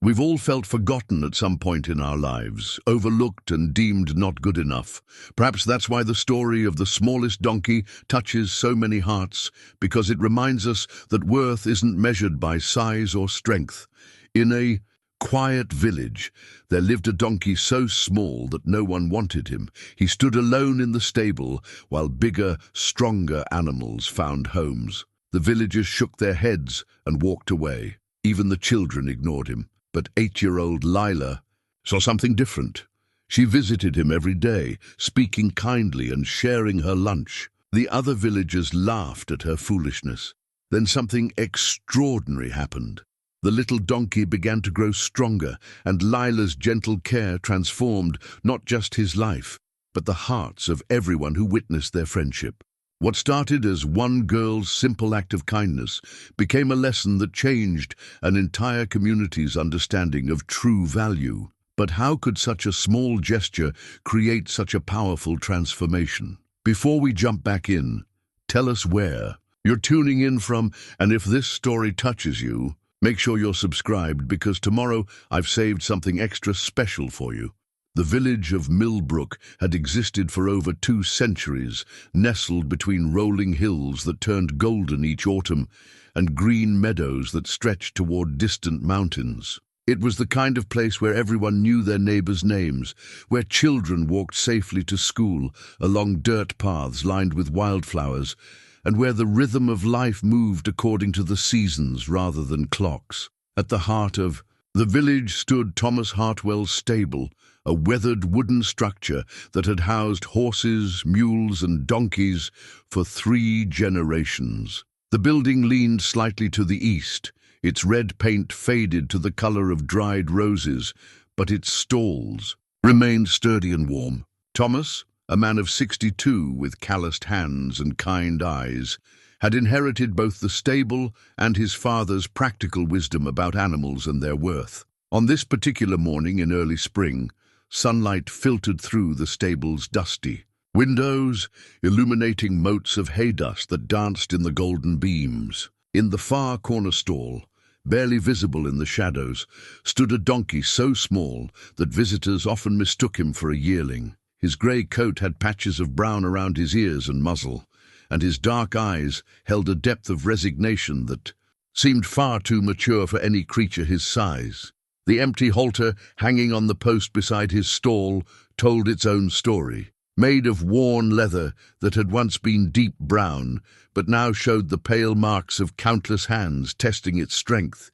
We've all felt forgotten at some point in our lives, overlooked and deemed not good enough. Perhaps that's why the story of the smallest donkey touches so many hearts, because it reminds us that worth isn't measured by size or strength. In a quiet village, there lived a donkey so small that no one wanted him. He stood alone in the stable, while bigger, stronger animals found homes. The villagers shook their heads and walked away. Even the children ignored him. But 8-year-old Lila saw something different. She visited him every day, speaking kindly and sharing her lunch. The other villagers laughed at her foolishness. Then something extraordinary happened. The little donkey began to grow stronger, and Lila's gentle care transformed not just his life, but the hearts of everyone who witnessed their friendship. What started as one girl's simple act of kindness became a lesson that changed an entire community's understanding of true value. But how could such a small gesture create such a powerful transformation? Before we jump back in, tell us where you're tuning in from, and if this story touches you, make sure you're subscribed, because tomorrow I've saved something extra special for you. The village of Millbrook had existed for over 2 centuries, nestled between rolling hills that turned golden each autumn and green meadows that stretched toward distant mountains. It was the kind of place where everyone knew their neighbors' names, where children walked safely to school along dirt paths lined with wildflowers, and where the rhythm of life moved according to the seasons rather than clocks. At the heart of the village stood Thomas Hartwell's stable, a weathered wooden structure that had housed horses, mules, and donkeys for 3 generations. The building leaned slightly to the east, its red paint faded to the color of dried roses, but its stalls remained sturdy and warm. Thomas, a man of 62 with calloused hands and kind eyes, had inherited both the stable and his father's practical wisdom about animals and their worth. On this particular morning in early spring, sunlight filtered through the stable's dusty windows, illuminating motes of hay dust that danced in the golden beams. In the far corner stall, barely visible in the shadows, stood a donkey so small that visitors often mistook him for a yearling. His grey coat had patches of brown around his ears and muzzle, and his dark eyes held a depth of resignation that seemed far too mature for any creature his size. The empty halter hanging on the post beside his stall told its own story. Made of worn leather that had once been deep brown, but now showed the pale marks of countless hands testing its strength.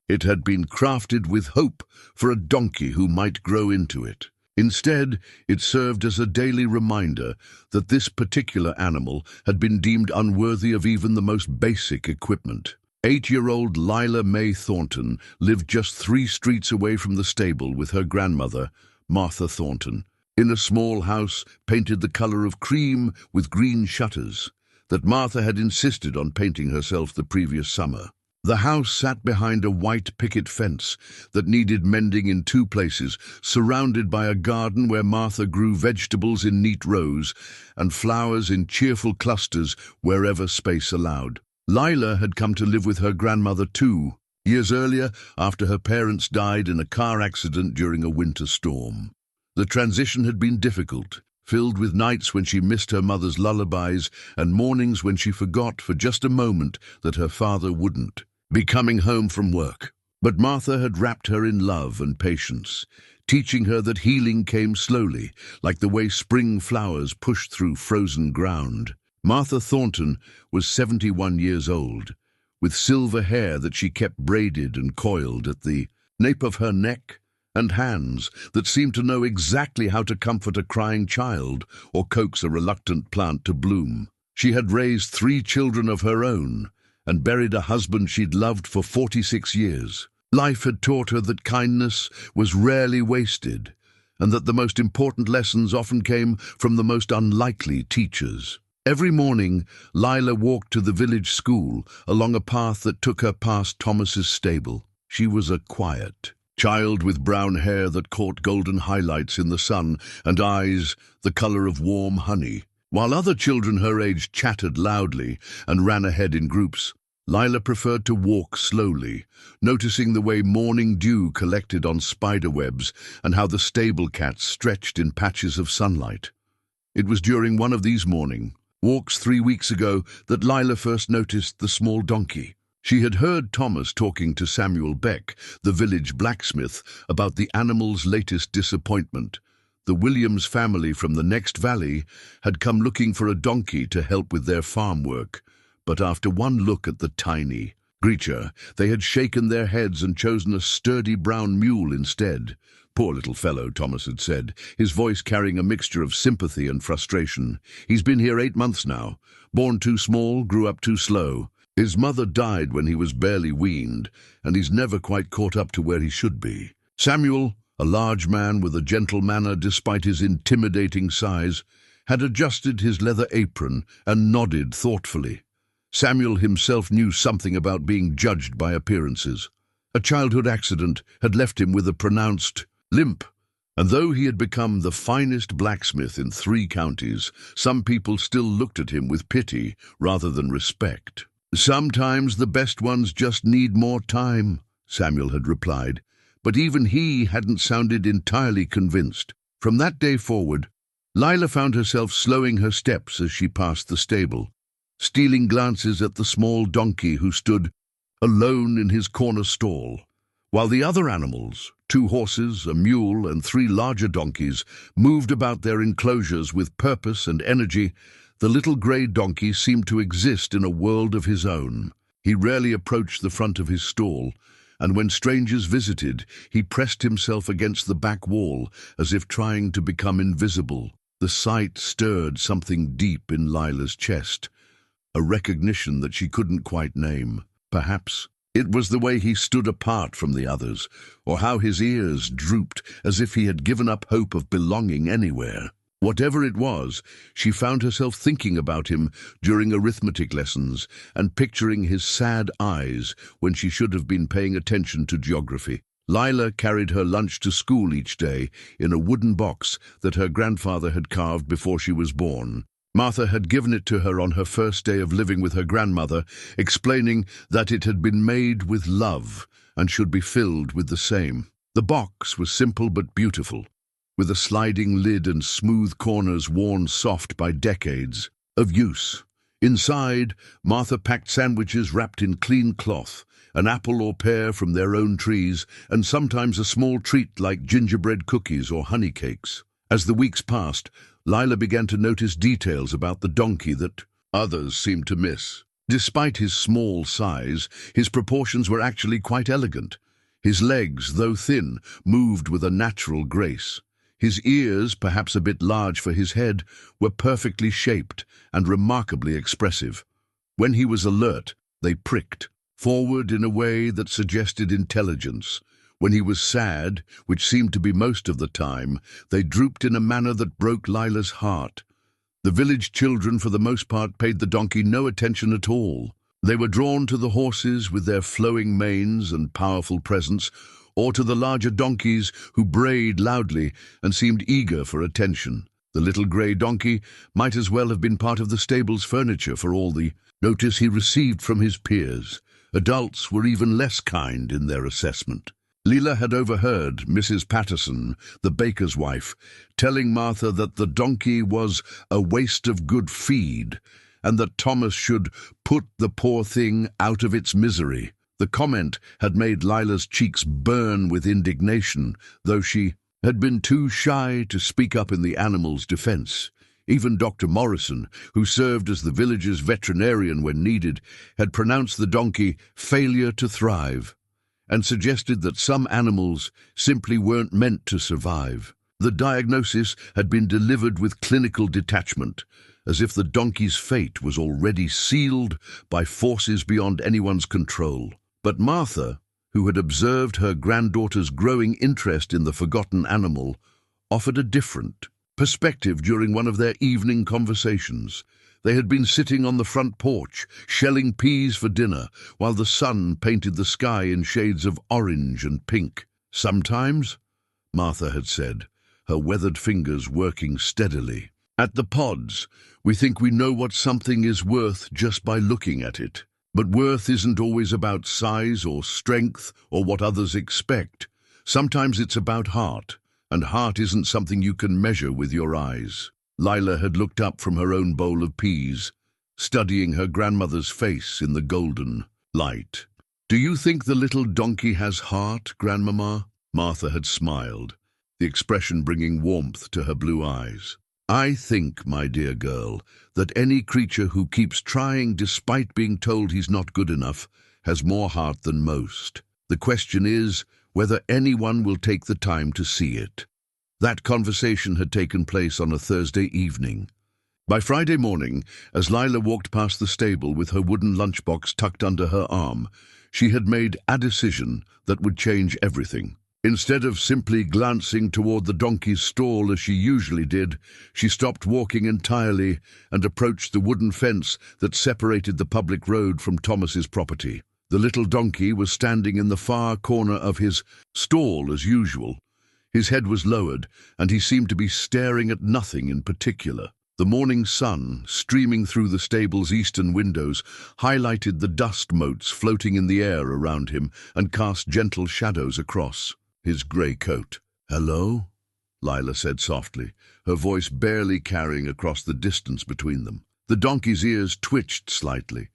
It had been crafted with hope for a donkey who might grow into it. Instead, it served as a daily reminder that this particular animal had been deemed unworthy of even the most basic equipment. 8-year-old Lila Mae Thornton lived just 3 streets away from the stable with her grandmother, Martha Thornton, in a small house painted the color of cream with green shutters that Martha had insisted on painting herself the previous summer. The house sat behind a white picket fence that needed mending in 2 places, surrounded by a garden where Martha grew vegetables in neat rows and flowers in cheerful clusters wherever space allowed. Lila had come to live with her grandmother 2 years earlier after her parents died in a car accident during a winter storm. The transition had been difficult, filled with nights when she missed her mother's lullabies and mornings when she forgot for just a moment that her father wouldn't be coming home from work. But Martha had wrapped her in love and patience, teaching her that healing came slowly, like the way spring flowers pushed through frozen ground. Martha Thornton was 71 years old, with silver hair that she kept braided and coiled at the nape of her neck, and hands that seemed to know exactly how to comfort a crying child or coax a reluctant plant to bloom. She had raised 3 children of her own and buried a husband she'd loved for 46 years. Life had taught her that kindness was rarely wasted, and that the most important lessons often came from the most unlikely teachers. Every morning, Lila walked to the village school along a path that took her past Thomas's stable. She was a quiet child with brown hair that caught golden highlights in the sun and eyes the color of warm honey. While other children her age chattered loudly and ran ahead in groups, Lila preferred to walk slowly, noticing the way morning dew collected on spider webs and how the stable cats stretched in patches of sunlight. It was during one of these morning walks 3 weeks ago that Lila first noticed the small donkey. She had heard Thomas talking to Samuel Beck, the village blacksmith, about the animal's latest disappointment. The Williams family from the next valley had come looking for a donkey to help with their farm work. But after one look at the tiny creature, they had shaken their heads and chosen a sturdy brown mule instead. "Poor little fellow," Thomas had said, his voice carrying a mixture of sympathy and frustration. "He's been here 8 months now. Born too small, grew up too slow. His mother died when he was barely weaned, and he's never quite caught up to where he should be." Samuel, a large man with a gentle manner despite his intimidating size, had adjusted his leather apron and nodded thoughtfully. Samuel himself knew something about being judged by appearances. A childhood accident had left him with a pronounced limp, and though he had become the finest blacksmith in 3 counties, some people still looked at him with pity rather than respect. "Sometimes the best ones just need more time," Samuel had replied, but even he hadn't sounded entirely convinced. From that day forward, Lila found herself slowing her steps as she passed the stable, stealing glances at the small donkey who stood alone in his corner stall, while the other animals, 2 horses, a mule, and 3 larger donkeys, moved about their enclosures with purpose and energy. The little grey donkey seemed to exist in a world of his own. He rarely approached the front of his stall, and when strangers visited, he pressed himself against the back wall as if trying to become invisible. The sight stirred something deep in Lila's chest, a recognition that she couldn't quite name. Perhaps it was the way he stood apart from the others, or how his ears drooped as if he had given up hope of belonging anywhere. Whatever it was, she found herself thinking about him during arithmetic lessons and picturing his sad eyes when she should have been paying attention to geography. Lila carried her lunch to school each day in a wooden box that her grandfather had carved before she was born. Martha had given it to her on her first day of living with her grandmother, explaining that it had been made with love and should be filled with the same. The box was simple but beautiful, with a sliding lid and smooth corners worn soft by decades of use. Inside, Martha packed sandwiches wrapped in clean cloth, an apple or pear from their own trees, and sometimes a small treat like gingerbread cookies or honey cakes. As the weeks passed, Lila began to notice details about the donkey that others seemed to miss. Despite his small size, his proportions were actually quite elegant. His legs, though thin, moved with a natural grace. His ears, perhaps a bit large for his head, were perfectly shaped and remarkably expressive. When he was alert, they pricked forward in a way that suggested intelligence. When he was sad, which seemed to be most of the time, they drooped in a manner that broke Lila's heart. The village children, for the most part, paid the donkey no attention at all. They were drawn to the horses with their flowing manes and powerful presence, or to the larger donkeys who brayed loudly and seemed eager for attention. The little grey donkey might as well have been part of the stable's furniture for all the notice he received from his peers. Adults were even less kind in their assessment. Lila had overheard Mrs. Patterson, the baker's wife, telling Martha that the donkey was a waste of good feed, and that Thomas should put the poor thing out of its misery. The comment had made Lila's cheeks burn with indignation, though she had been too shy to speak up in the animal's defense. Even Dr. Morrison, who served as the village's veterinarian when needed, had pronounced the donkey failure to thrive, and suggested that some animals simply weren't meant to survive. The diagnosis had been delivered with clinical detachment, as if the donkey's fate was already sealed by forces beyond anyone's control. But Martha, who had observed her granddaughter's growing interest in the forgotten animal, offered a different perspective during one of their evening conversations. They had been sitting on the front porch, shelling peas for dinner, while the sun painted the sky in shades of orange and pink. "Sometimes," Martha had said, her weathered fingers working steadily, "at the pods, we think we know what something is worth just by looking at it. But worth isn't always about size or strength or what others expect. Sometimes it's about heart, and heart isn't something you can measure with your eyes. Lila had looked up from her own bowl of peas, studying her grandmother's face in the golden light. "Do you think the little donkey has heart, Grandmama?" Martha had smiled, the expression bringing warmth to her blue eyes. "I think, my dear girl, that any creature who keeps trying despite being told he's not good enough has more heart than most. The question is whether anyone will take the time to see it." That conversation had taken place on a Thursday evening. By Friday morning, as Lila walked past the stable with her wooden lunchbox tucked under her arm, she had made a decision that would change everything. Instead of simply glancing toward the donkey's stall as she usually did, she stopped walking entirely and approached the wooden fence that separated the public road from Thomas's property. The little donkey was standing in the far corner of his stall as usual. His head was lowered, and he seemed to be staring at nothing in particular. The morning sun, streaming through the stable's eastern windows, highlighted the dust motes floating in the air around him and cast gentle shadows across his grey coat. "Hello?" Lila said softly, her voice barely carrying across the distance between them. The donkey's ears twitched slightly,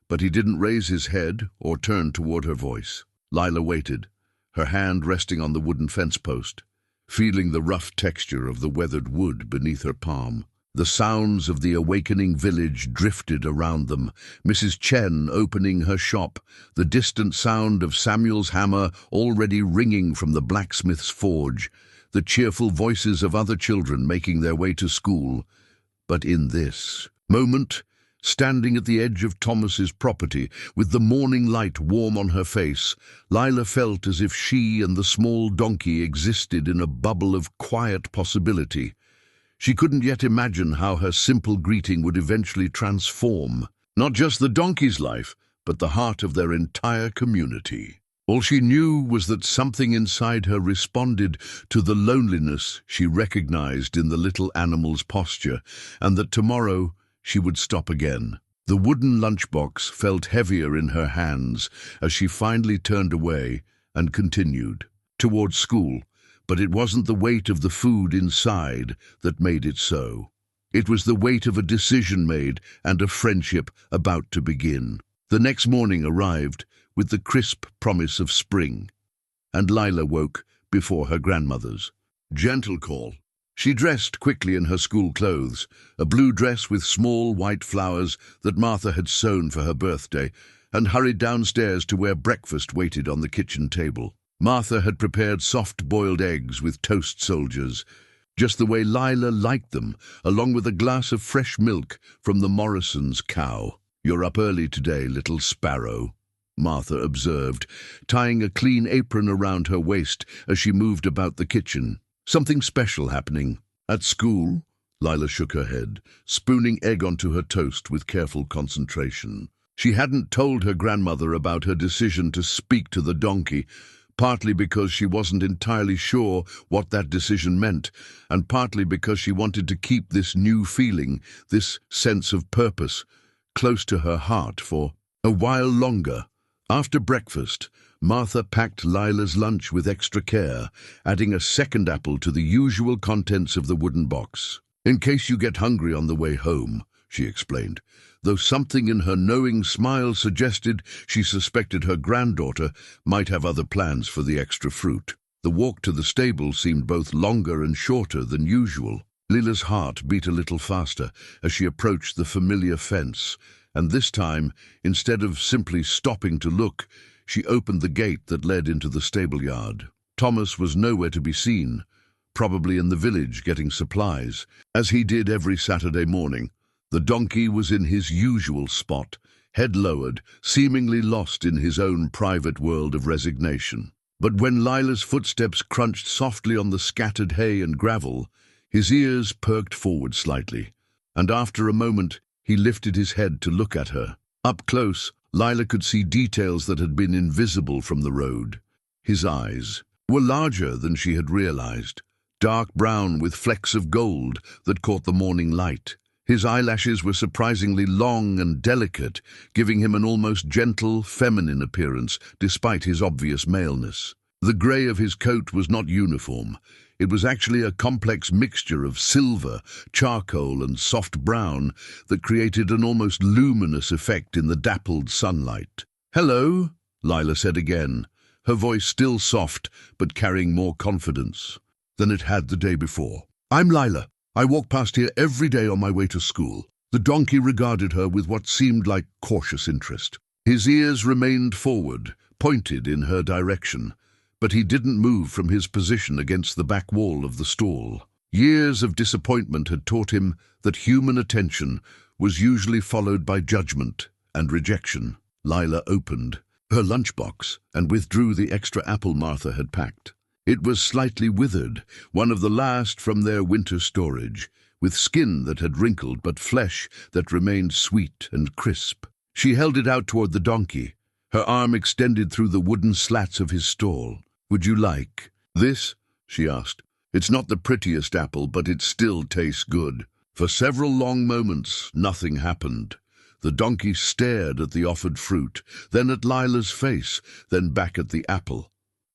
but he didn't raise his head or turn toward her voice. Lila waited, her hand resting on the wooden fence post, feeling the rough texture of the weathered wood beneath her palm. The sounds of the awakening village drifted around them, Mrs. Chen opening her shop, the distant sound of Samuel's hammer already ringing from the blacksmith's forge, the cheerful voices of other children making their way to school. But in this moment, standing at the edge of Thomas's property, with the morning light warm on her face, Lila felt as if she and the small donkey existed in a bubble of quiet possibility. She couldn't yet imagine how her simple greeting would eventually transform not just the donkey's life, but the heart of their entire community. All she knew was that something inside her responded to the loneliness she recognized in the little animal's posture, and that tomorrow she would stop again. The wooden lunchbox felt heavier in her hands as she finally turned away and continued towards school. But it wasn't the weight of the food inside that made it so. It was the weight of a decision made and a friendship about to begin. The next morning arrived with the crisp promise of spring, and Lila woke before her grandmother's gentle call. She dressed quickly in her school clothes, a blue dress with small white flowers that Martha had sewn for her birthday, and hurried downstairs to where breakfast waited on the kitchen table. Martha had prepared soft-boiled eggs with toast soldiers, just the way Lila liked them, along with a glass of fresh milk from the Morrison's cow. "You're up early today, little sparrow," Martha observed, tying a clean apron around her waist as she moved about the kitchen. "Something special happening at school?" Lila shook her head, spooning egg onto her toast with careful concentration. She hadn't told her grandmother about her decision to speak to the donkey, partly because she wasn't entirely sure what that decision meant, and partly because she wanted to keep this new feeling, this sense of purpose, close to her heart for a while longer. After breakfast, Martha packed Lila's lunch with extra care, adding a second apple to the usual contents of the wooden box. "In case you get hungry on the way home," she explained, though something in her knowing smile suggested she suspected her granddaughter might have other plans for the extra fruit. The walk to the stable seemed both longer and shorter than usual. Lila's heart beat a little faster as she approached the familiar fence, and this time, instead of simply stopping to look, she opened the gate that led into the stable yard. Thomas was nowhere to be seen, probably in the village getting supplies, as he did every Saturday morning. The donkey was in his usual spot, head lowered, seemingly lost in his own private world of resignation. But when Lila's footsteps crunched softly on the scattered hay and gravel, his ears perked forward slightly, and after a moment he lifted his head to look at her. Up close, Lila could see details that had been invisible from the road. His eyes were larger than she had realized, dark brown with flecks of gold that caught the morning light. His eyelashes were surprisingly long and delicate, giving him an almost gentle, feminine appearance despite his obvious maleness. The grey of his coat was not uniform. It was actually a complex mixture of silver, charcoal, and soft brown that created an almost luminous effect in the dappled sunlight. "Hello," Lila said again, her voice still soft but carrying more confidence than it had the day before. "I'm Lila. I walk past here every day on my way to school." The donkey regarded her with what seemed like cautious interest. His ears remained forward, pointed in her direction, but he didn't move from his position against the back wall of the stall. Years of disappointment had taught him that human attention was usually followed by judgment and rejection. Lila opened her lunchbox and withdrew the extra apple Martha had packed. It was slightly withered, one of the last from their winter storage, with skin that had wrinkled but flesh that remained sweet and crisp. She held it out toward the donkey, her arm extended through the wooden slats of his stall. "Would you like this?" she asked. "It's not the prettiest apple, but it still tastes good." For several long moments, nothing happened. The donkey stared at the offered fruit, then at Lila's face, then back at the apple.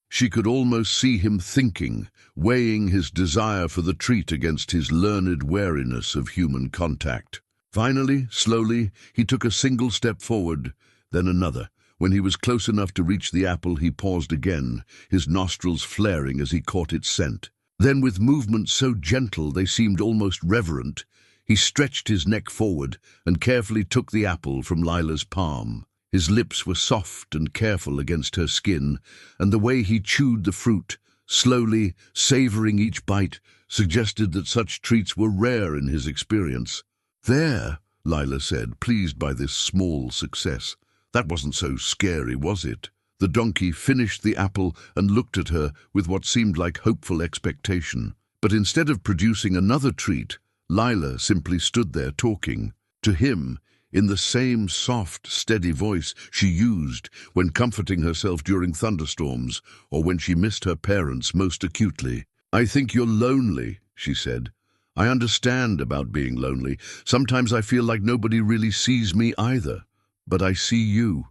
She could almost see him thinking, weighing his desire for the treat against his learned wariness of human contact. Finally, slowly, he took a single step forward, then another. When he was close enough to reach the apple, he paused again, his nostrils flaring as he caught its scent. Then, with movements so gentle they seemed almost reverent, he stretched his neck forward and carefully took the apple from Lila's palm. His lips were soft and careful against her skin, and the way he chewed the fruit, slowly savoring each bite, suggested that such treats were rare in his experience. "There," Lila said, pleased by this small success. "That wasn't so scary, was it?" The donkey finished the apple and looked at her with what seemed like hopeful expectation. But instead of producing another treat, Lila simply stood there talking to him in the same soft, steady voice she used when comforting herself during thunderstorms or when she missed her parents most acutely. "I think you're lonely," she said. "I understand about being lonely. Sometimes I feel like nobody really sees me either. But I see you.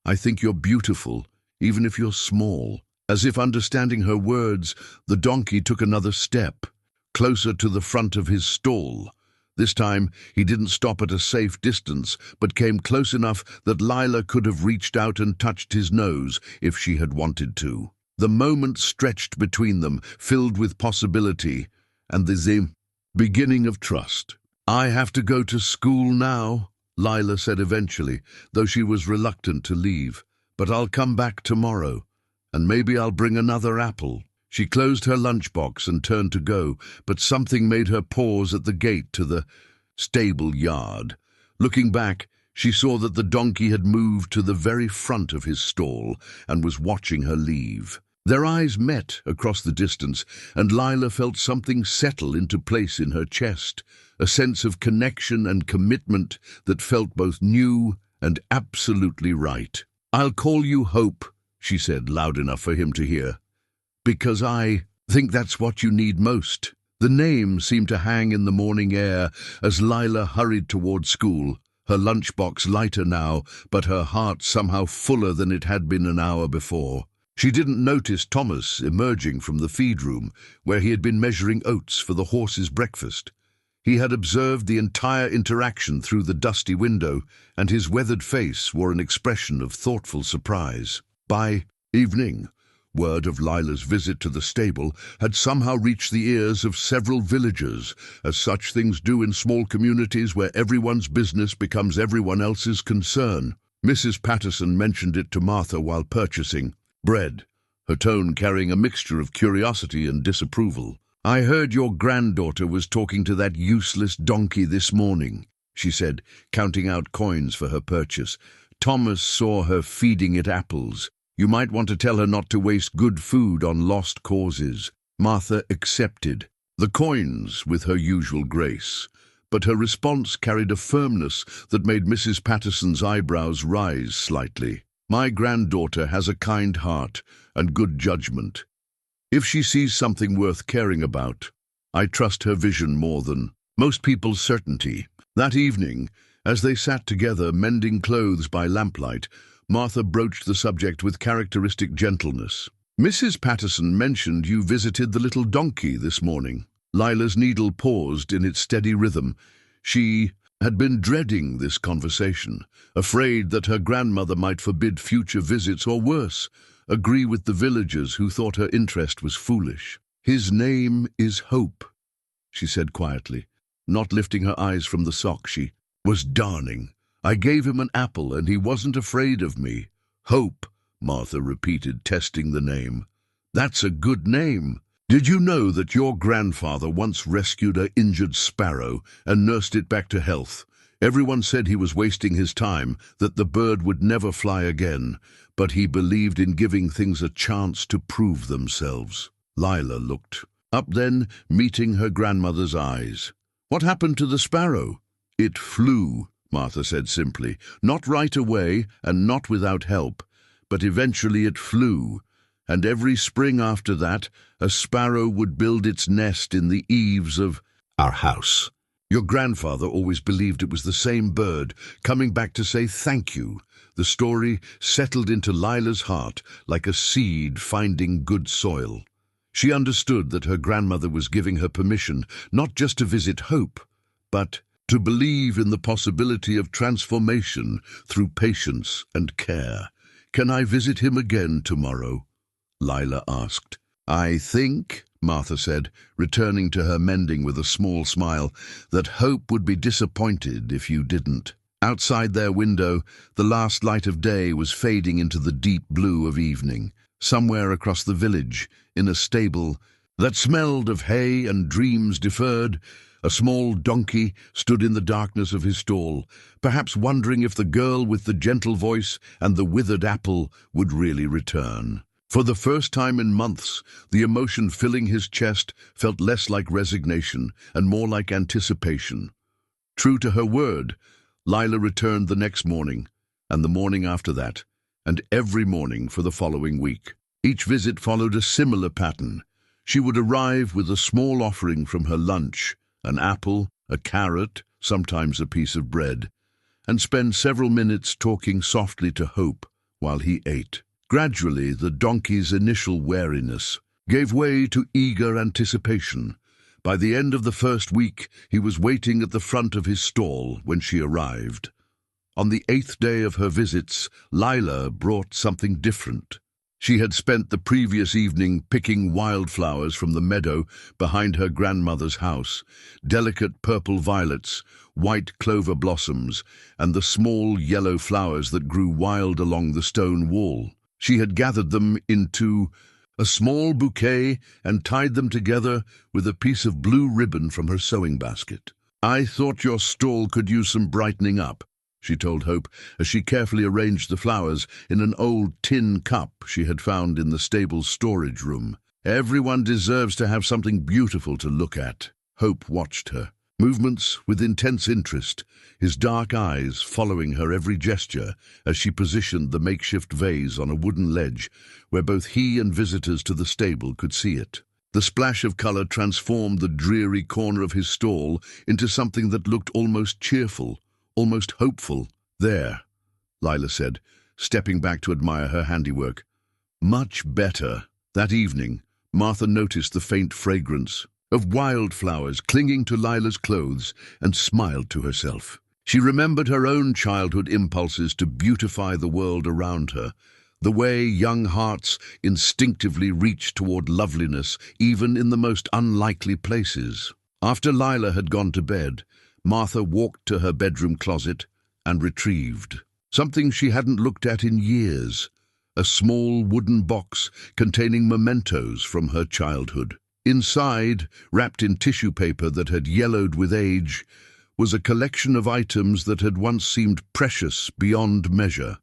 I think you're beautiful, even if you're small." As if understanding her words, the donkey took another step, closer to the front of his stall. This time, he didn't stop at a safe distance, but came close enough that Lila could have reached out and touched his nose if she had wanted to. The moment stretched between them, filled with possibility, and the beginning of trust. "I have to go to school now," Lila said eventually, though she was reluctant to leave. "But I'll come back tomorrow, and maybe I'll bring another apple." She closed her lunchbox and turned to go, but something made her pause at the gate to the stable yard. Looking back, she saw that the donkey had moved to the very front of his stall and was watching her leave. Their eyes met across the distance, and Lila felt something settle into place in her chest, a sense of connection and commitment that felt both new and absolutely right. "I'll call you Hope," she said loud enough for him to hear, "because I think that's what you need most." The name seemed to hang in the morning air as Lila hurried toward school, her lunchbox lighter now, but her heart somehow fuller than it had been an hour before. She didn't notice Thomas emerging from the feed room, where he had been measuring oats for the horse's breakfast. He had observed the entire interaction through the dusty window, and his weathered face wore an expression of thoughtful surprise. By evening, word of Lila's visit to the stable had somehow reached the ears of several villagers, as such things do in small communities where everyone's business becomes everyone else's concern. Mrs. Patterson mentioned it to Martha while purchasing bread, her tone carrying a mixture of curiosity and disapproval. "I heard your granddaughter was talking to that useless donkey this morning," she said, counting out coins for her purchase. "Thomas saw her feeding it apples. You might want to tell her not to waste good food on lost causes." Martha accepted the coins with her usual grace, but her response carried a firmness that made Mrs. Patterson's eyebrows rise slightly. "My granddaughter has a kind heart and good judgment. If she sees something worth caring about, I trust her vision more than most people's certainty. That evening, as they sat together mending clothes by lamplight, Martha broached the subject with characteristic gentleness. "Mrs. Patterson mentioned you visited the little donkey this morning." Lila's needle paused in its steady rhythm. She had been dreading this conversation, afraid that her grandmother might forbid future visits or worse, agree with the villagers who thought her interest was foolish. "His name is Hope," she said quietly, not lifting her eyes from the sock she was darning. "I gave him an apple and he wasn't afraid of me." "Hope," Martha repeated, testing the name. "That's a good name. Did you know that your grandfather once rescued an injured sparrow and nursed it back to health? Everyone said he was wasting his time, that the bird would never fly again, but he believed in giving things a chance to prove themselves." Lila looked up then, meeting her grandmother's eyes. "What happened to the sparrow?" "It flew," Martha said simply. "Not right away and not without help, but eventually it flew. And every spring after that, a sparrow would build its nest in the eaves of our house. Your grandfather always believed it was the same bird, coming back to say thank you." The story settled into Lila's heart like a seed finding good soil. She understood that her grandmother was giving her permission not just to visit Hope, but to believe in the possibility of transformation through patience and care. "Can I visit him again tomorrow?" Lila asked. "I think," Martha said, returning to her mending with a small smile, "that Hope would be disappointed if you didn't." Outside their window, the last light of day was fading into the deep blue of evening. Somewhere across the village, in a stable that smelled of hay and dreams deferred, a small donkey stood in the darkness of his stall, perhaps wondering if the girl with the gentle voice and the withered apple would really return. For the first time in months, the emotion filling his chest felt less like resignation and more like anticipation. True to her word, Lila returned the next morning, and the morning after that, and every morning for the following week. Each visit followed a similar pattern. She would arrive with a small offering from her lunch, an apple, a carrot, sometimes a piece of bread, and spend several minutes talking softly to Hope while he ate. Gradually, the donkey's initial wariness gave way to eager anticipation. By the end of the first week, he was waiting at the front of his stall when she arrived. On the 8th day of her visits, Lila brought something different. She had spent the previous evening picking wildflowers from the meadow behind her grandmother's house, delicate purple violets, white clover blossoms, and the small yellow flowers that grew wild along the stone wall. She had gathered them into a small bouquet and tied them together with a piece of blue ribbon from her sewing basket. "I thought your stall could use some brightening up," she told Hope, as she carefully arranged the flowers in an old tin cup she had found in the stable's storage room. "Everyone deserves to have something beautiful to look at." Hope watched her movements with intense interest, his dark eyes following her every gesture as she positioned the makeshift vase on a wooden ledge where both he and visitors to the stable could see it. The splash of color transformed the dreary corner of his stall into something that looked almost cheerful, almost hopeful. "There," Lila said, stepping back to admire her handiwork. "Much better." That evening, Martha noticed the faint fragrance of wildflowers clinging to Lila's clothes and smiled to herself. She remembered her own childhood impulses to beautify the world around her, the way young hearts instinctively reached toward loveliness even in the most unlikely places. After Lila had gone to bed, Martha walked to her bedroom closet and retrieved something she hadn't looked at in years, a small wooden box containing mementos from her childhood. Inside, wrapped in tissue paper that had yellowed with age, was a collection of items that had once seemed precious beyond measure.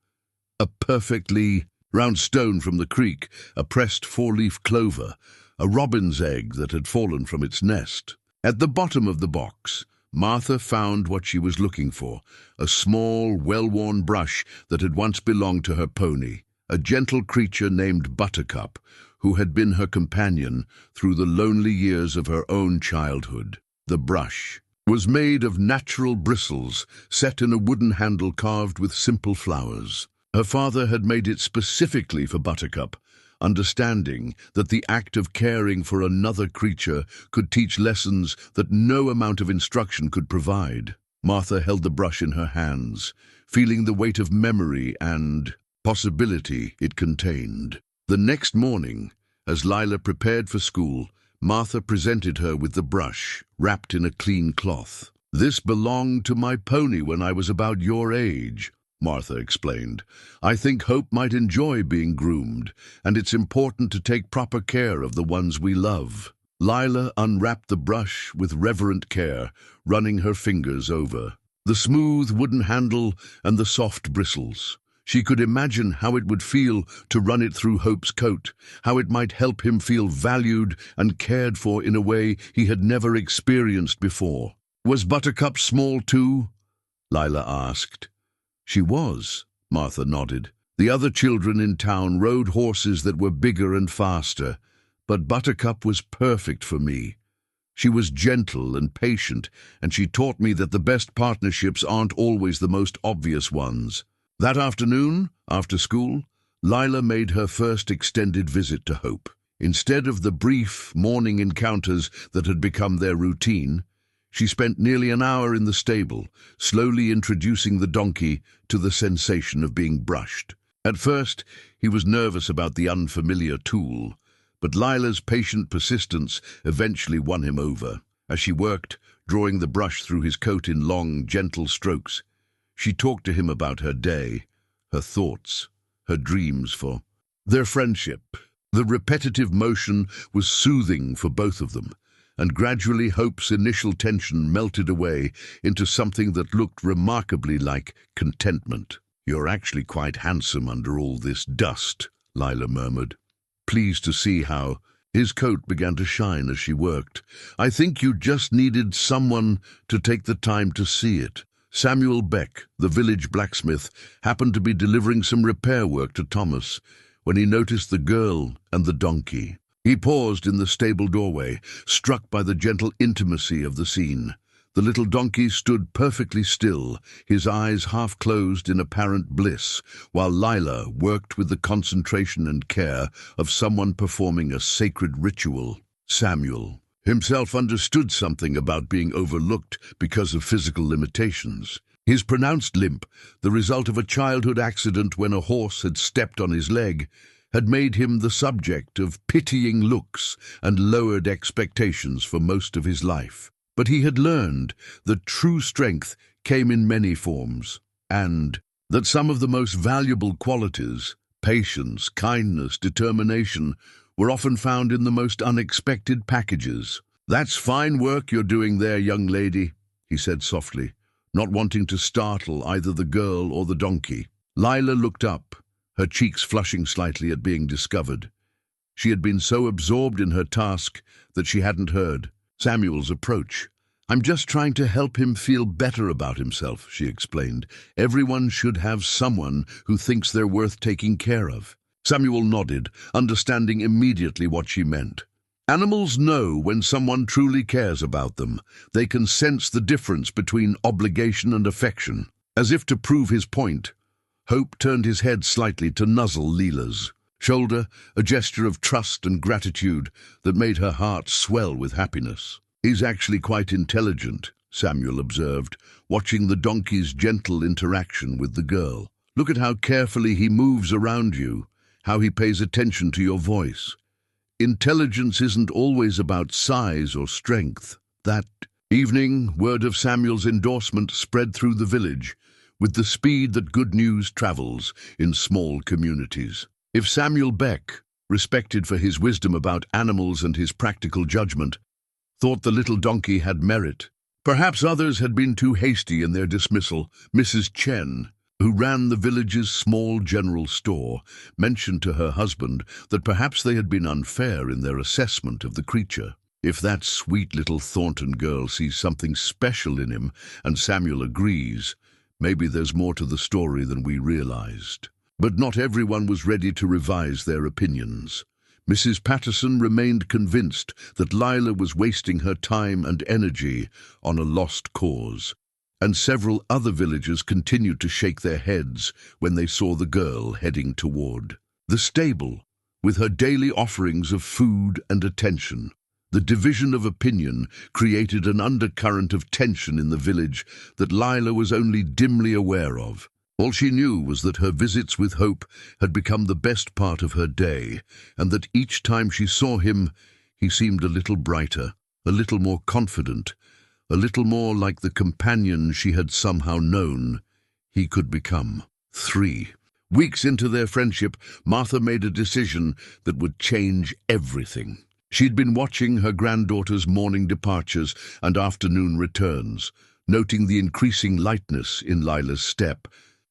A perfectly round stone from the creek, a pressed four-leaf clover, a robin's egg that had fallen from its nest. At the bottom of the box, Martha found what she was looking for, a small, well-worn brush that had once belonged to her pony, a gentle creature named Buttercup, who had been her companion through the lonely years of her own childhood. The brush, was made of natural bristles set in a wooden handle carved with simple flowers. Her father had made it specifically for Buttercup, understanding that the act of caring for another creature could teach lessons that no amount of instruction could provide. Martha held the brush in her hands, feeling the weight of memory and possibility it contained. The next morning, as Lila prepared for school, Martha presented her with the brush, wrapped in a clean cloth. "This belonged to my pony when I was about your age," Martha explained. "I think Hope might enjoy being groomed, and it's important to take proper care of the ones we love." Lila unwrapped the brush with reverent care, running her fingers over the smooth wooden handle and the soft bristles. She could imagine how it would feel to run it through Hope's coat, how it might help him feel valued and cared for in a way he had never experienced before. "Was Buttercup small too?" Lila asked. "She was," Martha nodded. "The other children in town rode horses that were bigger and faster, but Buttercup was perfect for me. She was gentle and patient, and she taught me that the best partnerships aren't always the most obvious ones." That afternoon, after school, Lila made her first extended visit to Hope. Instead of the brief morning encounters that had become their routine, she spent nearly an hour in the stable, slowly introducing the donkey to the sensation of being brushed. At first, he was nervous about the unfamiliar tool, but Lila's patient persistence eventually won him over. As she worked, drawing the brush through his coat in long, gentle strokes, she talked to him about her day, her thoughts, her dreams for their friendship. The repetitive motion was soothing for both of them, and gradually Hope's initial tension melted away into something that looked remarkably like contentment. "You're actually quite handsome under all this dust," Lila murmured, pleased to see how his coat began to shine as she worked. "I think you just needed someone to take the time to see it." Samuel Beck, the village blacksmith, happened to be delivering some repair work to Thomas when he noticed the girl and the donkey. He paused in the stable doorway, struck by the gentle intimacy of the scene. The little donkey stood perfectly still, his eyes half closed in apparent bliss, while Lila worked with the concentration and care of someone performing a sacred ritual. Samuel himself understood something about being overlooked because of physical limitations. His pronounced limp, the result of a childhood accident when a horse had stepped on his leg, had made him the subject of pitying looks and lowered expectations for most of his life. But he had learned that true strength came in many forms, and that some of the most valuable qualities, patience, kindness, determination, were often found in the most unexpected packages. "That's fine work you're doing there, young lady," he said softly, not wanting to startle either the girl or the donkey. Lila looked up, her cheeks flushing slightly at being discovered. She had been so absorbed in her task that she hadn't heard Samuel's approach. "I'm just trying to help him feel better about himself," she explained. "Everyone should have someone who thinks they're worth taking care of." Samuel nodded, understanding immediately what she meant. Animals know when someone truly cares about them. They can sense the difference between obligation and affection. As if to prove his point, Hope turned his head slightly to nuzzle Lila's shoulder, a gesture of trust and gratitude that made her heart swell with happiness. "He's actually quite intelligent," Samuel observed, watching the donkey's gentle interaction with the girl. "Look at how carefully he moves around you, how he pays attention to your voice. Intelligence isn't always about size or strength." That evening, word of Samuel's endorsement spread through the village with the speed that good news travels in small communities. If Samuel Beck, respected for his wisdom about animals and his practical judgment, thought the little donkey had merit, perhaps others had been too hasty in their dismissal. Mrs. Chen, who ran the village's small general store, mentioned to her husband that perhaps they had been unfair in their assessment of the creature. "If that sweet little Thornton girl sees something special in him, and Samuel agrees, maybe there's more to the story than we realized." But not everyone was ready to revise their opinions. Mrs. Patterson remained convinced that Lila was wasting her time and energy on a lost cause, and several other villagers continued to shake their heads when they saw the girl heading toward the stable, with her daily offerings of food and attention. The division of opinion created an undercurrent of tension in the village that Lila was only dimly aware of. All she knew was that her visits with Hope had become the best part of her day, and that each time she saw him, he seemed a little brighter, a little more confident, a little more like the companion she had somehow known he could become. 3 weeks into their friendship, Martha made a decision that would change everything. She'd been watching her granddaughter's morning departures and afternoon returns, noting the increasing lightness in Lila's step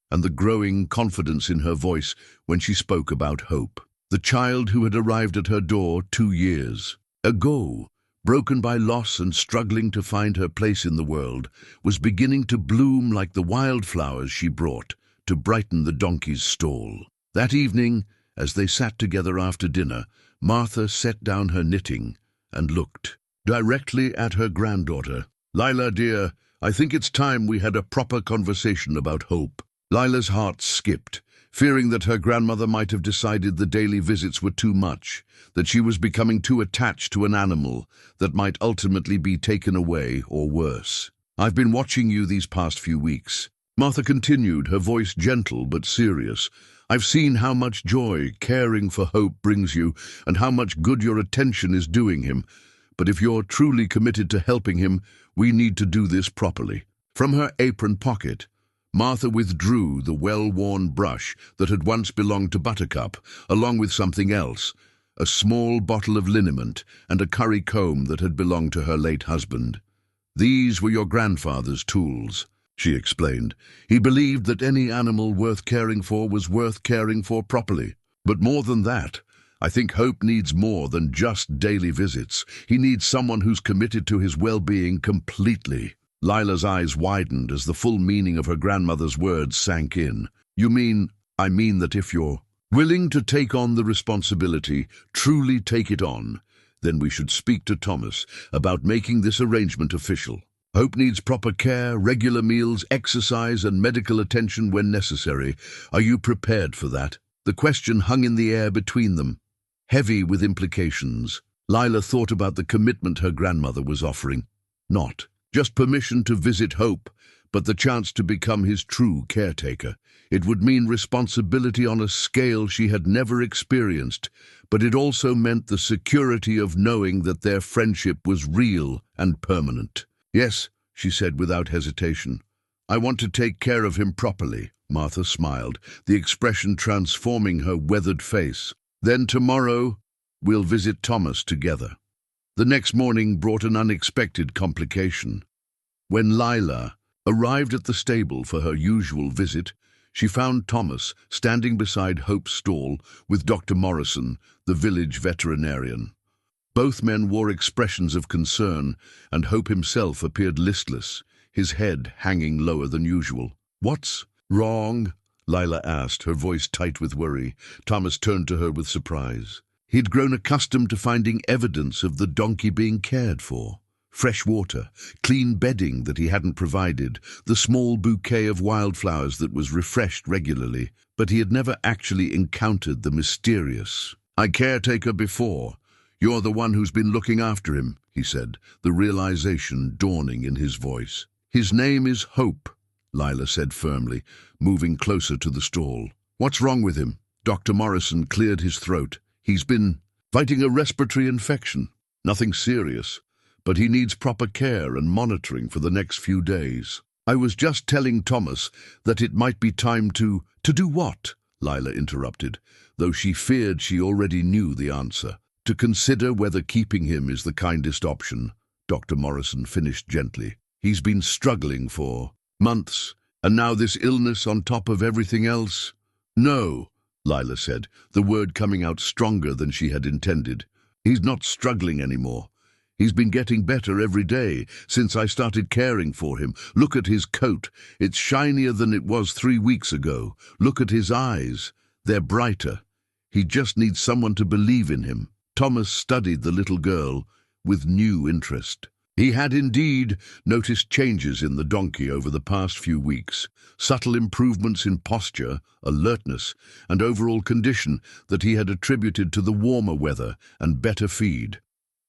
and the growing confidence in her voice when she spoke about Hope, the child who had arrived at her door 2 years ago, broken by loss and struggling to find her place in the world, was beginning to bloom like the wildflowers she brought to brighten the donkey's stall. That evening, as they sat together after dinner, Martha set down her knitting and looked directly at her granddaughter. "Lila, dear, I think it's time we had a proper conversation about Hope." Lila's heart skipped, fearing that her grandmother might have decided the daily visits were too much, that she was becoming too attached to an animal that might ultimately be taken away or worse. "I've been watching you these past few weeks," Martha continued, her voice gentle but serious. "I've seen how much joy caring for Hope brings you and how much good your attention is doing him. But if you're truly committed to helping him, we need to do this properly." From her apron pocket, Martha withdrew the well-worn brush that had once belonged to Buttercup, along with something else, a small bottle of liniment and a curry comb that had belonged to her late husband. "These were your grandfather's tools," she explained. "He believed that any animal worth caring for was worth caring for properly. But more than that, I think Hope needs more than just daily visits. He needs someone who's committed to his well-being completely." Lila's eyes widened as the full meaning of her grandmother's words sank in. I mean that if you're willing to take on the responsibility, truly take it on, then we should speak to Thomas about making this arrangement official. Hope needs proper care, regular meals, exercise, and medical attention when necessary. Are you prepared for that?" The question hung in the air between them, heavy with implications. Lila thought about the commitment her grandmother was offering. Not just permission to visit Hope, but the chance to become his true caretaker. It would mean responsibility on a scale she had never experienced, but it also meant the security of knowing that their friendship was real and permanent. "Yes," she said without hesitation. "I want to take care of him properly." Martha smiled, the expression transforming her weathered face. "Then tomorrow, we'll visit Thomas together." The next morning brought an unexpected complication. When Lila arrived at the stable for her usual visit, she found Thomas standing beside Hope's stall with Dr. Morrison, the village veterinarian. Both men wore expressions of concern, and Hope himself appeared listless, his head hanging lower than usual. "What's wrong?" Lila asked, her voice tight with worry. Thomas turned to her with surprise. He'd grown accustomed to finding evidence of the donkey being cared for. Fresh water, clean bedding that he hadn't provided, the small bouquet of wildflowers that was refreshed regularly, but he had never actually encountered the mysterious. "I caretaker before. You're the one who's been looking after him," he said, the realization dawning in his voice. "His name is Hope," Lila said firmly, moving closer to the stall. "What's wrong with him?" Dr. Morrison cleared his throat. "He's been fighting a respiratory infection. Nothing serious, but he needs proper care and monitoring for the next few days." "I was just telling Thomas that it might be time to do what?" Lila interrupted, though she feared she already knew the answer. "To consider whether keeping him is the kindest option," Dr. Morrison finished gently. "He's been struggling for months, and now this illness on top of everything else." "No," Lila said, the word coming out stronger than she had intended. "He's not struggling anymore. He's been getting better every day since I started caring for him. Look at his coat. It's shinier than it was 3 weeks ago. Look at his eyes. They're brighter. He just needs someone to believe in him. Thomas studied the little girl with new interest. He had indeed noticed changes in the donkey over the past few weeks, subtle improvements in posture, alertness, and overall condition that he had attributed to the warmer weather and better feed.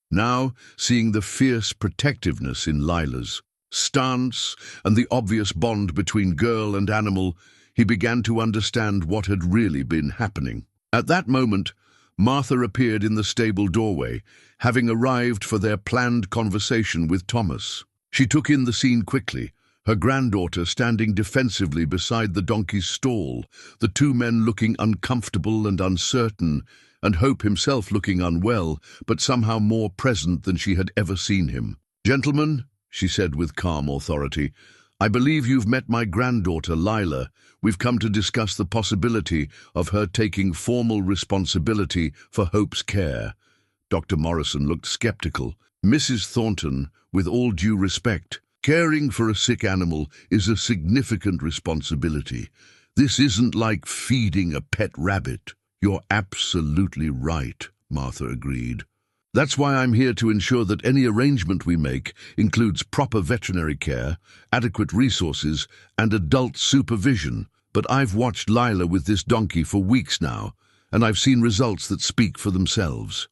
Now, seeing the fierce protectiveness in Lila's stance and the obvious bond between girl and animal, he began to understand what had really been happening. At that moment, Martha appeared in the stable doorway, having arrived for their planned conversation with Thomas. She took in the scene quickly, her granddaughter standing defensively beside the donkey's stall, the two men looking uncomfortable and uncertain, and Hope himself looking unwell, but somehow more present than she had ever seen him. "Gentlemen," she said with calm authority, "I believe you've met my granddaughter, Lila. We've come to discuss the possibility of her taking formal responsibility for Hope's care." Dr. Morrison looked skeptical. "Mrs. Thornton, with all due respect, caring for a sick animal is a significant responsibility. This isn't like feeding a pet rabbit." "You're absolutely right," Martha agreed. "That's why I'm here to ensure that any arrangement we make includes proper veterinary care, adequate resources, and adult supervision. But I've watched Lila with this donkey for weeks now, and I've seen results that speak for themselves."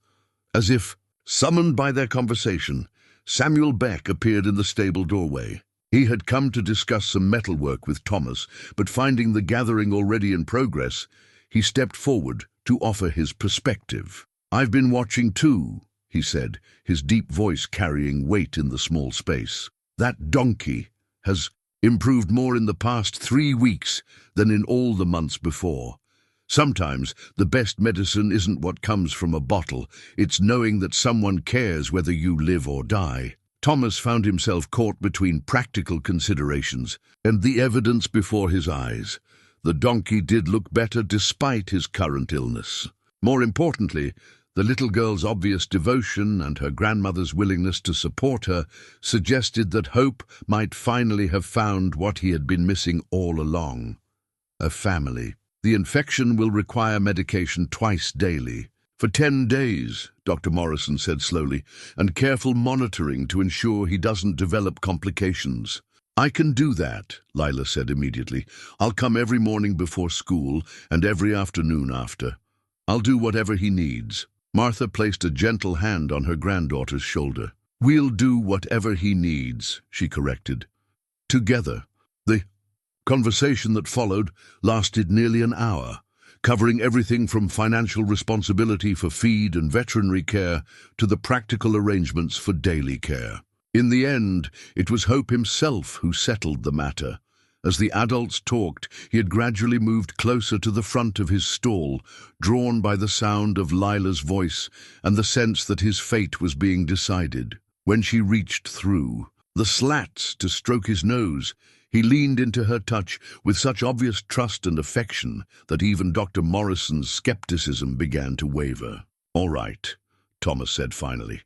As if summoned by their conversation, Samuel Beck appeared in the stable doorway. He had come to discuss some metalwork with Thomas, but finding the gathering already in progress, he stepped forward to offer his perspective. "I've been watching too," he said, his deep voice carrying weight in the small space. "That donkey has improved more in the past 3 weeks than in all the months before. Sometimes the best medicine isn't what comes from a bottle, it's knowing that someone cares whether you live or die." Thomas found himself caught between practical considerations and the evidence before his eyes. The donkey did look better despite his current illness. More importantly, the little girl's obvious devotion and her grandmother's willingness to support her suggested that Hope might finally have found what he had been missing all along: a family. "The infection will require medication twice daily. For 10 days, Dr. Morrison said slowly, and careful monitoring to ensure he doesn't develop complications." "I can do that," Lila said immediately. "I'll come every morning before school and every afternoon after. I'll do whatever he needs." Martha placed a gentle hand on her granddaughter's shoulder. "We'll do whatever he needs," she corrected. Together. The conversation that followed lasted nearly an hour, covering everything from financial responsibility for feed and veterinary care to the practical arrangements for daily care. In the end, it was Hope himself who settled the matter. As the adults talked, he had gradually moved closer to the front of his stall, drawn by the sound of Lila's voice and the sense that his fate was being decided. When she reached through the slats to stroke his nose, he leaned into her touch with such obvious trust and affection that even Dr. Morrison's skepticism began to waver. "All right," Thomas said finally.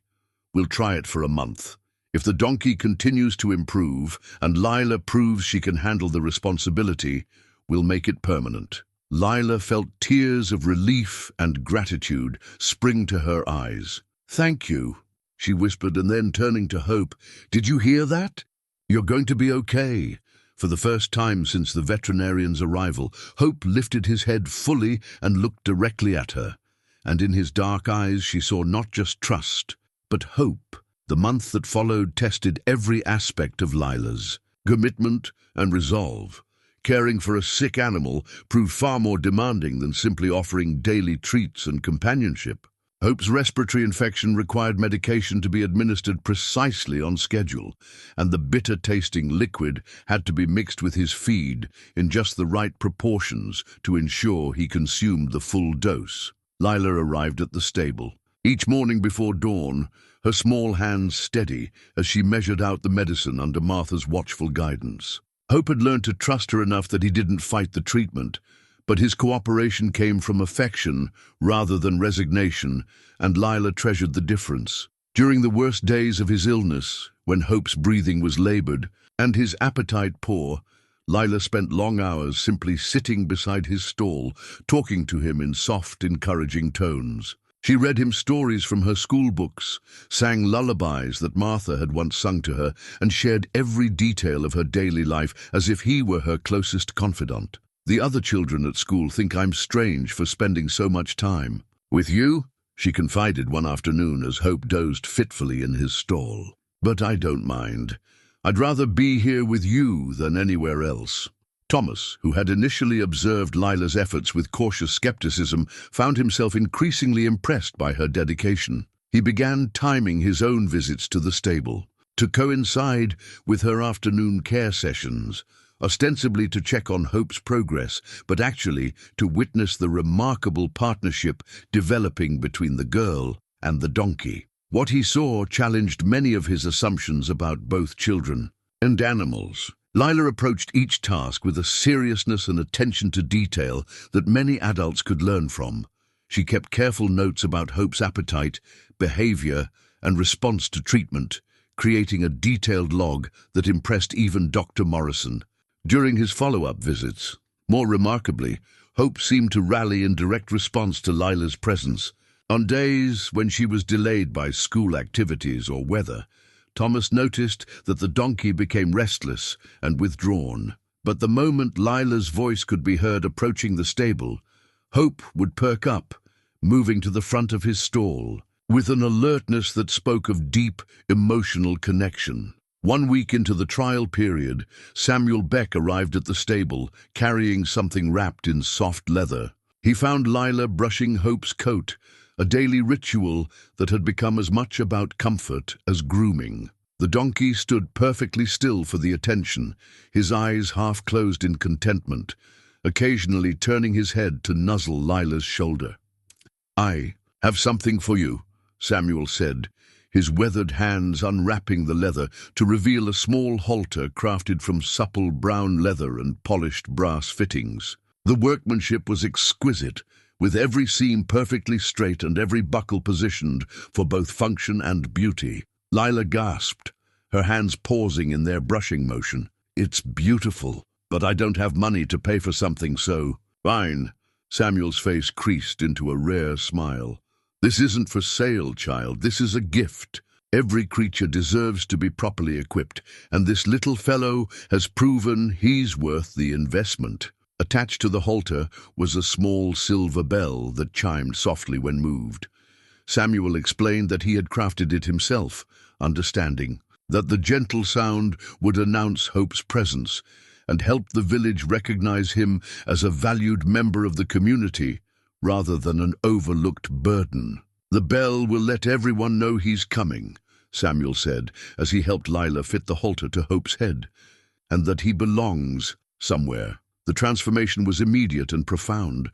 "We'll try it for a month. If the donkey continues to improve and Lila proves she can handle the responsibility, we'll make it permanent." Lila felt tears of relief and gratitude spring to her eyes. "Thank you," she whispered, and then turning to Hope, "Did you hear that? You're going to be okay." For the first time since the veterinarian's arrival, Hope lifted his head fully and looked directly at her, and in his dark eyes she saw not just trust, but hope. The month that followed tested every aspect of Lila's commitment and resolve. Caring for a sick animal proved far more demanding than simply offering daily treats and companionship. Hope's respiratory infection required medication to be administered precisely on schedule, and the bitter-tasting liquid had to be mixed with his feed in just the right proportions to ensure he consumed the full dose. Lila arrived at the stable. Each morning before dawn, her small hands steady as she measured out the medicine under Martha's watchful guidance. Hope had learned to trust her enough that he didn't fight the treatment, but his cooperation came from affection rather than resignation, and Lila treasured the difference. During the worst days of his illness, when Hope's breathing was labored and his appetite poor, Lila spent long hours simply sitting beside his stall, talking to him in soft, encouraging tones. She read him stories from her school books, sang lullabies that Martha had once sung to her, and shared every detail of her daily life as if he were her closest confidant. "The other children at school think I'm strange for spending so much time with you," she confided one afternoon as Hope dozed fitfully in his stall. "But I don't mind. I'd rather be here with you than anywhere else." Thomas, who had initially observed Lila's efforts with cautious skepticism, found himself increasingly impressed by her dedication. He began timing his own visits to the stable to coincide with her afternoon care sessions, ostensibly to check on Hope's progress, but actually to witness the remarkable partnership developing between the girl and the donkey. What he saw challenged many of his assumptions about both children and animals. Lila approached each task with a seriousness and attention to detail that many adults could learn from. She kept careful notes about Hope's appetite, behavior, and response to treatment, creating a detailed log that impressed even Dr. Morrison. During his follow-up visits, more remarkably, Hope seemed to rally in direct response to Lila's presence. On days when she was delayed by school activities or weather, Thomas noticed that the donkey became restless and withdrawn. But the moment Lila's voice could be heard approaching the stable, Hope would perk up, moving to the front of his stall, with an alertness that spoke of deep, emotional connection. 1 week into the trial period, Samuel Beck arrived at the stable, carrying something wrapped in soft leather. He found Lila brushing Hope's coat, a daily ritual that had become as much about comfort as grooming. The donkey stood perfectly still for the attention, his eyes half closed in contentment, occasionally turning his head to nuzzle Lila's shoulder. "I have something for you," Samuel said, his weathered hands unwrapping the leather to reveal a small halter crafted from supple brown leather and polished brass fittings. The workmanship was exquisite, with every seam perfectly straight and every buckle positioned for both function and beauty. Lila gasped, her hands pausing in their brushing motion. "It's beautiful, but I don't have money to pay for something so—" "Fine." Samuel's face creased into a rare smile. "This isn't for sale, child. This is a gift. Every creature deserves to be properly equipped, and this little fellow has proven he's worth the investment." Attached to the halter was a small silver bell that chimed softly when moved. Samuel explained that he had crafted it himself, understanding that the gentle sound would announce Hope's presence and help the village recognize him as a valued member of the community rather than an overlooked burden. "The bell will let everyone know he's coming," Samuel said as he helped Lila fit the halter to Hope's head, "and that he belongs somewhere." The transformation was immediate and profound.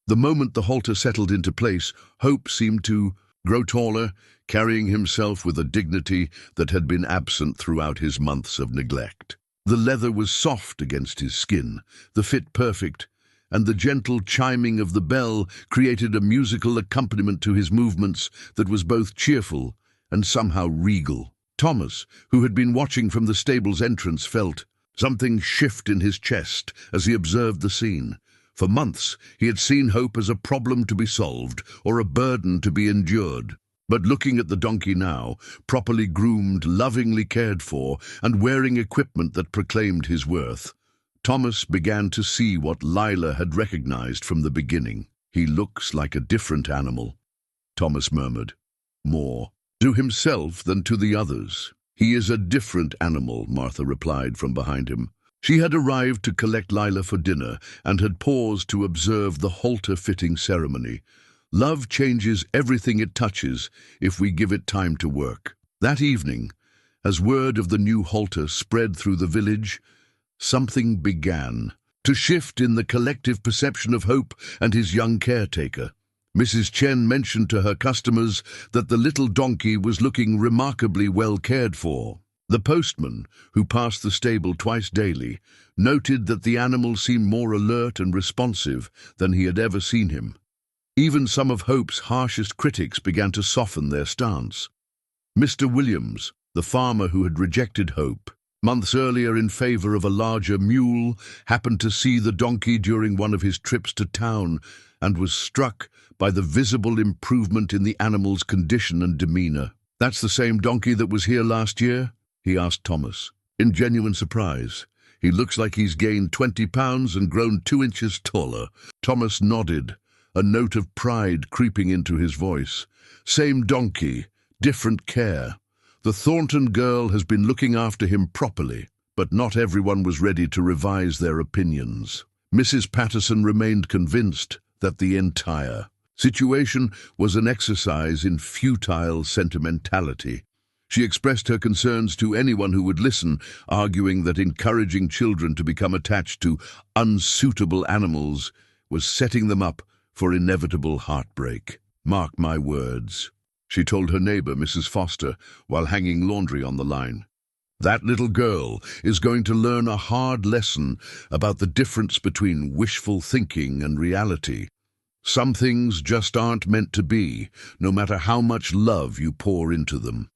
The moment the halter settled into place, Hope seemed to grow taller, carrying himself with a dignity that had been absent throughout his months of neglect. The leather was soft against his skin, the fit perfect, and the gentle chiming of the bell created a musical accompaniment to his movements that was both cheerful and somehow regal. Thomas, who had been watching from the stable's entrance, felt something shift in his chest as he observed the scene. For months, he had seen Hope as a problem to be solved or a burden to be endured. But looking at the donkey now, properly groomed, lovingly cared for, and wearing equipment that proclaimed his worth, Thomas began to see what Lila had recognized from the beginning. "He looks like a different animal," Thomas murmured. "More to himself than to the others." "He is a different animal," Martha replied from behind him. She had arrived to collect Lila for dinner and had paused to observe the halter-fitting ceremony. Love changes everything it touches if we give it time to work. That evening, as word of the new halter spread through the village, something began to shift in the collective perception of Hope and his young caretaker. Mrs. Chen mentioned to her customers that the little donkey was looking remarkably well cared for. The postman, who passed the stable twice daily, noted that the animal seemed more alert and responsive than he had ever seen him. Even some of Hope's harshest critics began to soften their stance. Mr. Williams, the farmer who had rejected Hope, months earlier in favor of a larger mule, happened to see the donkey during one of his trips to town and was struck by the visible improvement in the animal's condition and demeanor. "That's the same donkey that was here last year?" he asked Thomas, in genuine surprise. "He looks like he's gained 20 pounds and grown 2 inches taller." Thomas nodded, a note of pride creeping into his voice. "Same donkey, different care. The Thornton girl has been looking after him properly." But not everyone was ready to revise their opinions. Mrs. Patterson remained convinced that the entire situation was an exercise in futile sentimentality. She expressed her concerns to anyone who would listen, arguing that encouraging children to become attached to unsuitable animals was setting them up for inevitable heartbreak. "Mark my words," she told her neighbor, Mrs. Foster, while hanging laundry on the line. "That little girl is going to learn a hard lesson about the difference between wishful thinking and reality. Some things just aren't meant to be, no matter how much love you pour into them."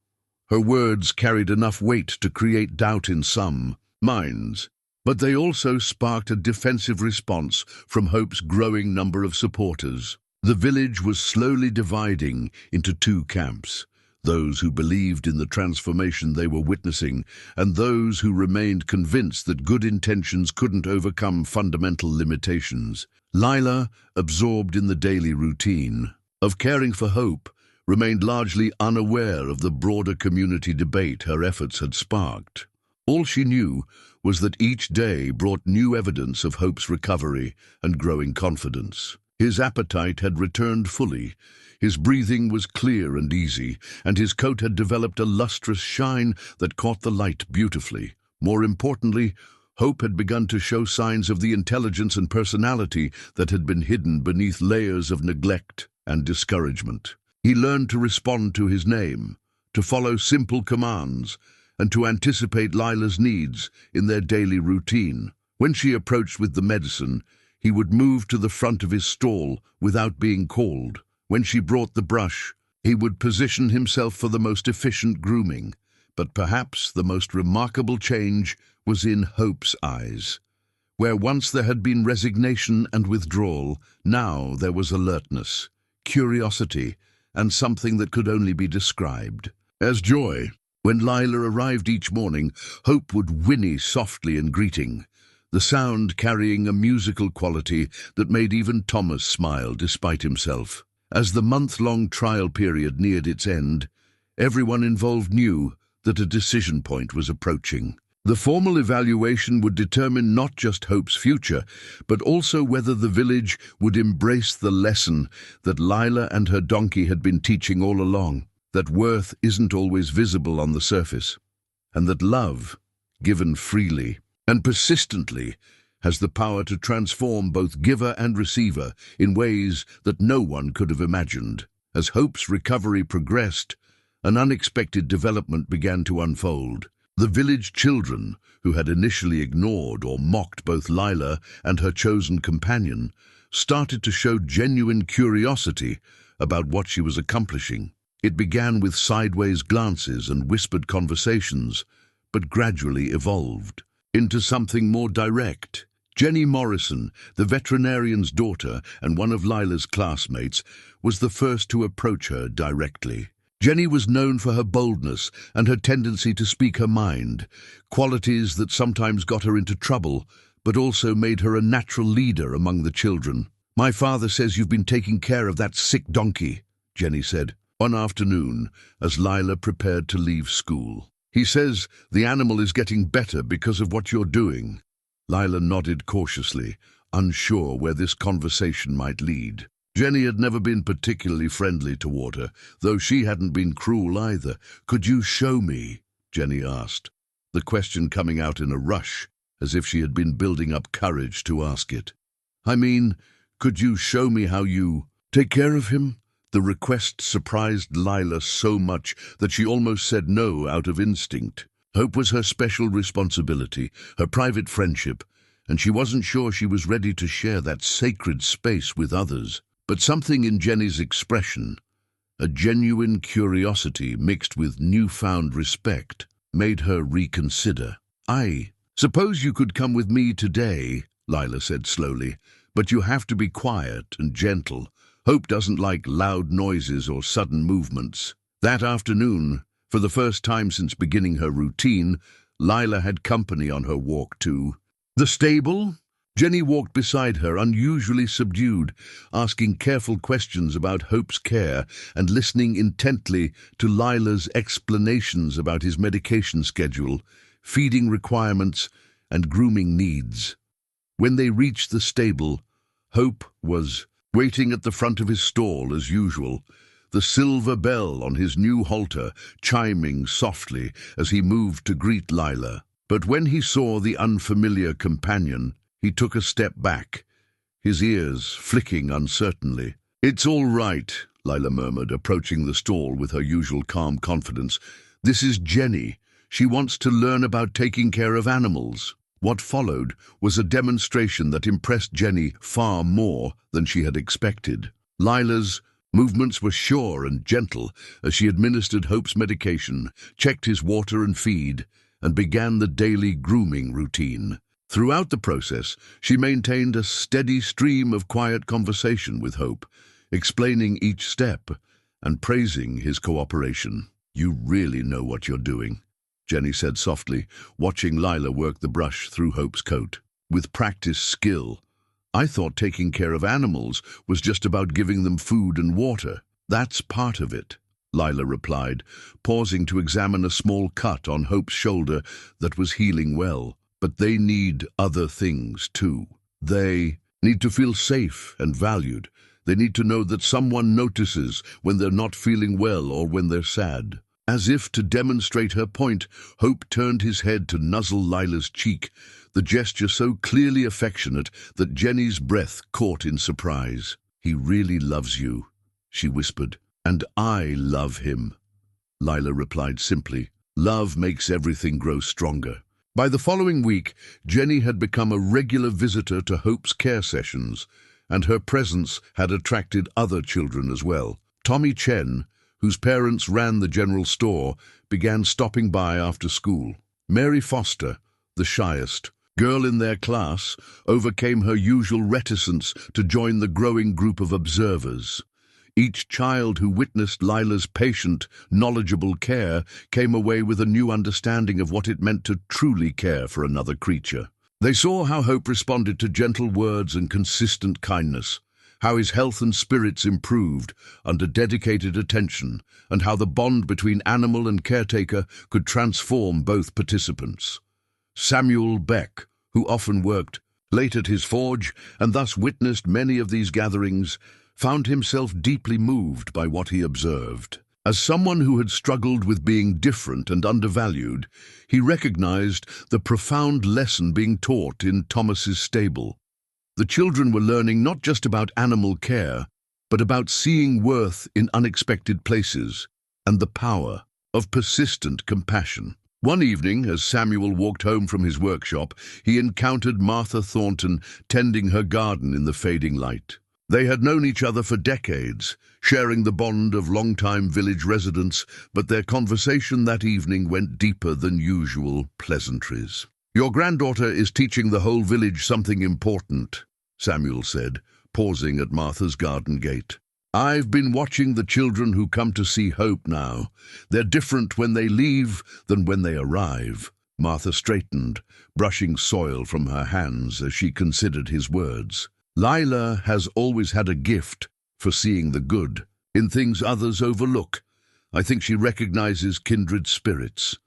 Her words carried enough weight to create doubt in some minds, but they also sparked a defensive response from Hope's growing number of supporters. The village was slowly dividing into 2 camps: those who believed in the transformation they were witnessing, and those who remained convinced that good intentions couldn't overcome fundamental limitations. Lila, absorbed in the daily routine of caring for Hope, remained largely unaware of the broader community debate her efforts had sparked. All she knew was that each day brought new evidence of Hope's recovery and growing confidence. His appetite had returned fully, his breathing was clear and easy, and his coat had developed a lustrous shine that caught the light beautifully. More importantly, Hope had begun to show signs of the intelligence and personality that had been hidden beneath layers of neglect and discouragement. He learned to respond to his name, to follow simple commands, and to anticipate Lila's needs in their daily routine. When she approached with the medicine, he would move to the front of his stall without being called. When she brought the brush, he would position himself for the most efficient grooming. But perhaps the most remarkable change was in Hope's eyes. Where once there had been resignation and withdrawal, now there was alertness, curiosity, and something that could only be described as joy. When Lila arrived each morning, Hope would whinny softly in greeting, the sound carrying a musical quality that made even Thomas smile despite himself. As the month-long trial period neared its end, everyone involved knew that a decision point was approaching. The formal evaluation would determine not just Hope's future, but also whether the village would embrace the lesson that Lila and her donkey had been teaching all along, that worth isn't always visible on the surface, and that love, given freely and persistently, has the power to transform both giver and receiver in ways that no one could have imagined. As Hope's recovery progressed, an unexpected development began to unfold. The village children, who had initially ignored or mocked both Lila and her chosen companion, started to show genuine curiosity about what she was accomplishing. It began with sideways glances and whispered conversations, but gradually evolved into something more direct. Jenny Morrison, the veterinarian's daughter and one of Lila's classmates, was the first to approach her directly. Jenny was known for her boldness and her tendency to speak her mind, qualities that sometimes got her into trouble, but also made her a natural leader among the children. "My father says you've been taking care of that sick donkey," Jenny said, one afternoon as Lila prepared to leave school. "He says the animal is getting better because of what you're doing." Lila nodded cautiously, unsure where this conversation might lead. Jenny had never been particularly friendly toward her, though she hadn't been cruel either. "Could you show me?" Jenny asked, the question coming out in a rush, as if she had been building up courage to ask it. "I mean, could you show me how you take care of him?" The request surprised Lila so much that she almost said no out of instinct. Hope was her special responsibility, her private friendship, and she wasn't sure she was ready to share that sacred space with others. But something in Jenny's expression, a genuine curiosity mixed with newfound respect, made her reconsider. "I suppose you could come with me today," Lila said slowly, "but you have to be quiet and gentle. Hope doesn't like loud noises or sudden movements." That afternoon, for the first time since beginning her routine, Lila had company on her walk to the stable. Jenny walked beside her, unusually subdued, asking careful questions about Hope's care and listening intently to Lila's explanations about his medication schedule, feeding requirements, and grooming needs. When they reached the stable, Hope was waiting at the front of his stall as usual, the silver bell on his new halter chiming softly as he moved to greet Lila. But when he saw the unfamiliar companion, he took a step back, his ears flicking uncertainly. "It's all right," Lila murmured, approaching the stall with her usual calm confidence. "This is Jenny. She wants to learn about taking care of animals." What followed was a demonstration that impressed Jenny far more than she had expected. Lila's movements were sure and gentle as she administered Hope's medication, checked his water and feed, and began the daily grooming routine. Throughout the process, she maintained a steady stream of quiet conversation with Hope, explaining each step and praising his cooperation. "You really know what you're doing," Jenny said softly, watching Lila work the brush through Hope's coat. "With practice skill. I thought taking care of animals was just about giving them food and water." "That's part of it," Lila replied, pausing to examine a small cut on Hope's shoulder that was healing well. "But they need other things too. They need to feel safe and valued. They need to know that someone notices when they're not feeling well or when they're sad." As if to demonstrate her point, Hope turned his head to nuzzle Lila's cheek, the gesture so clearly affectionate that Jenny's breath caught in surprise. "He really loves you," she whispered. "And I love him," Lila replied simply. "Love makes everything grow stronger." By the following week, Jenny had become a regular visitor to Hope's care sessions, and her presence had attracted other children as well. Tommy Chen, whose parents ran the general store, began stopping by after school. Mary Foster, the shyest girl in their class, overcame her usual reticence to join the growing group of observers. Each child who witnessed Lila's patient, knowledgeable care came away with a new understanding of what it meant to truly care for another creature. They saw how Hope responded to gentle words and consistent kindness, how his health and spirits improved under dedicated attention, and how the bond between animal and caretaker could transform both participants. Samuel Beck, who often worked late at his forge and thus witnessed many of these gatherings, found himself deeply moved by what he observed. As someone who had struggled with being different and undervalued, he recognized the profound lesson being taught in Thomas's stable. The children were learning not just about animal care, but about seeing worth in unexpected places and the power of persistent compassion. One evening, as Samuel walked home from his workshop, he encountered Martha Thornton tending her garden in the fading light. They had known each other for decades, sharing the bond of long-time village residents, but their conversation that evening went deeper than usual pleasantries. "Your granddaughter is teaching the whole village something important," Samuel said, pausing at Martha's garden gate. "I've been watching the children who come to see Hope now. They're different when they leave than when they arrive." Martha straightened, brushing soil from her hands as she considered his words. "Lila has always had a gift for seeing the good in things others overlook. I think she recognizes kindred spirits."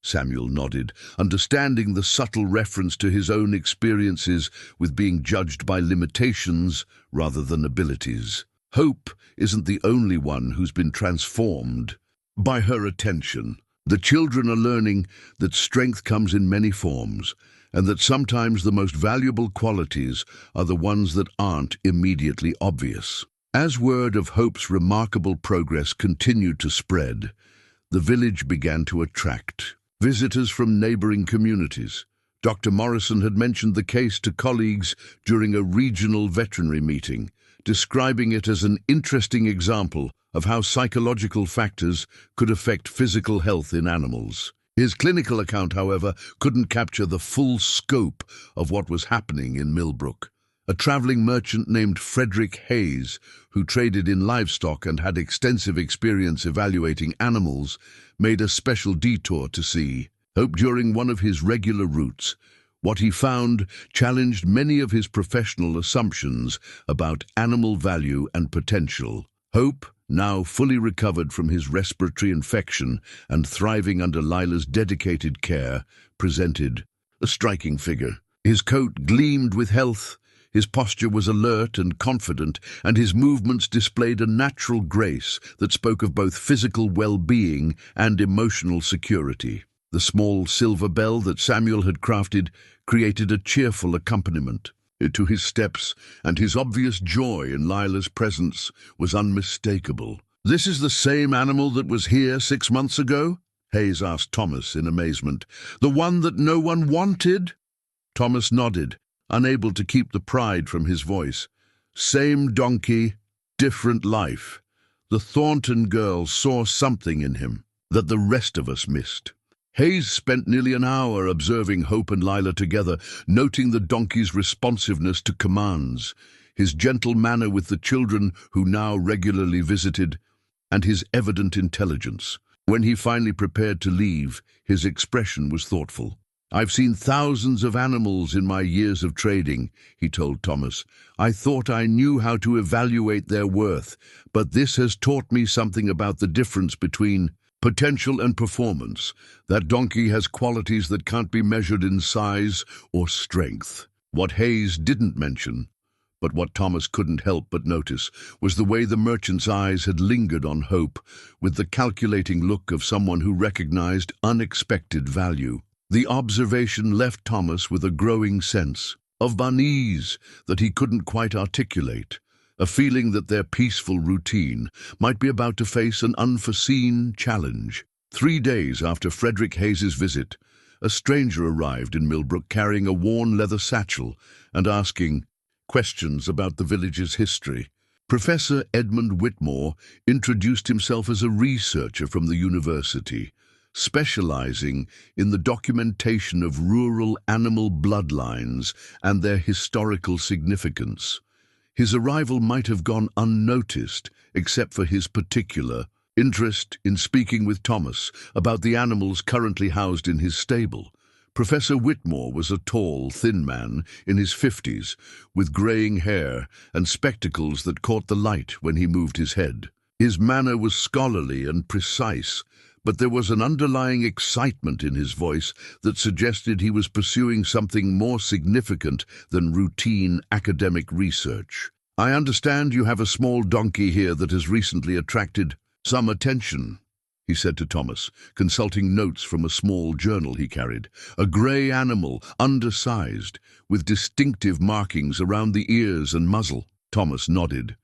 Samuel nodded, understanding the subtle reference to his own experiences with being judged by limitations rather than abilities. Hope isn't the only one who's been transformed by her attention. The children are learning that strength comes in many forms, and that sometimes the most valuable qualities are the ones that aren't immediately obvious. As word of Hope's remarkable progress continued to spread, the village began to attract visitors from neighboring communities. Dr. Morrison had mentioned the case to colleagues during a regional veterinary meeting, describing it as an interesting example of how psychological factors could affect physical health in animals. His clinical account, however, couldn't capture the full scope of what was happening in Millbrook. A traveling merchant named Frederick Hayes, who traded in livestock and had extensive experience evaluating animals, made a special detour to see Hope during one of his regular routes. What he found challenged many of his professional assumptions about animal value and potential. Hope, now fully recovered from his respiratory infection and thriving under Lila's dedicated care, presented a striking figure. His coat gleamed with health, his posture was alert and confident, and his movements displayed a natural grace that spoke of both physical well-being and emotional security. The small silver bell that Samuel had crafted created a cheerful accompaniment to his steps, and his obvious joy in Lila's presence was unmistakable. "This is the same animal that was here 6 months ago?" Hayes asked Thomas in amazement. "The one that no one wanted?" Thomas nodded, unable to keep the pride from his voice. "Same donkey, different life." The Thornton girl saw something in him that the rest of us missed. Hayes spent nearly an hour observing Hope and Lila together, noting the donkey's responsiveness to commands, his gentle manner with the children who now regularly visited, and his evident intelligence. When he finally prepared to leave, his expression was thoughtful. "I've seen thousands of animals in my years of trading," he told Thomas. "I thought I knew how to evaluate their worth, but this has taught me something about the difference between potential and performance. That donkey has qualities that can't be measured in size or strength." What Hayes didn't mention, but what Thomas couldn't help but notice, was the way the merchant's eyes had lingered on Hope, with the calculating look of someone who recognized unexpected value. The observation left Thomas with a growing sense of unease that he couldn't quite articulate, a feeling that their peaceful routine might be about to face an unforeseen challenge. 3 days after Frederick Hayes's visit, a stranger arrived in Millbrook carrying a worn leather satchel and asking questions about the village's history. Professor Edmund Whitmore introduced himself as a researcher from the university, specializing in the documentation of rural animal bloodlines and their historical significance. His arrival might have gone unnoticed, except for his particular interest in speaking with Thomas about the animals currently housed in his stable. Professor Whitmore was a tall, thin man in his 50s, with graying hair and spectacles that caught the light when he moved his head. His manner was scholarly and precise, but there was an underlying excitement in his voice that suggested he was pursuing something more significant than routine academic research. "I understand you have a small donkey here that has recently attracted some attention," he said to Thomas, consulting notes from a small journal he carried. "A grey animal, undersized, with distinctive markings around the ears and muzzle." Thomas nodded,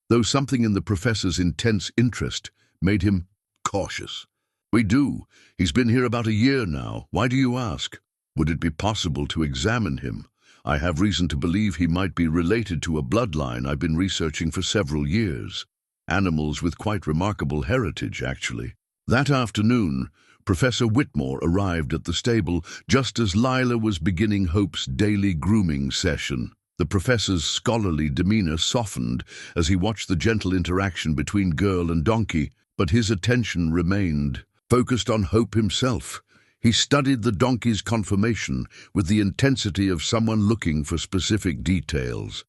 though something in the professor's intense interest made him cautious. "We do. He's been here about a year now. Why do you ask?" "Would it be possible to examine him? I have reason to believe he might be related to a bloodline I've been researching for several years. Animals with quite remarkable heritage, actually." That afternoon, Professor Whitmore arrived at the stable just as Lila was beginning Hope's daily grooming session. The professor's scholarly demeanor softened as he watched the gentle interaction between girl and donkey, but his attention remained focused on Hope himself. He studied the donkey's conformation with the intensity of someone looking for specific details.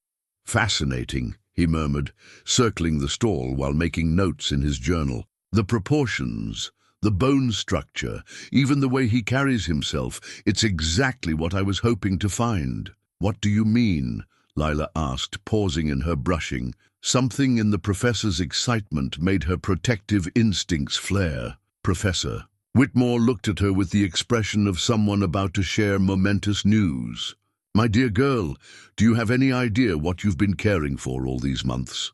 "Fascinating," he murmured, circling the stall while making notes in his journal. "The proportions, the bone structure, even the way he carries himself, it's exactly what I was hoping to find." "What do you mean?" Lila asked, pausing in her brushing. Something in the professor's excitement made her protective instincts flare. "Professor." Whitmore looked at her with the expression of someone about to share momentous news. "My dear girl, do you have any idea what you've been caring for all these months?"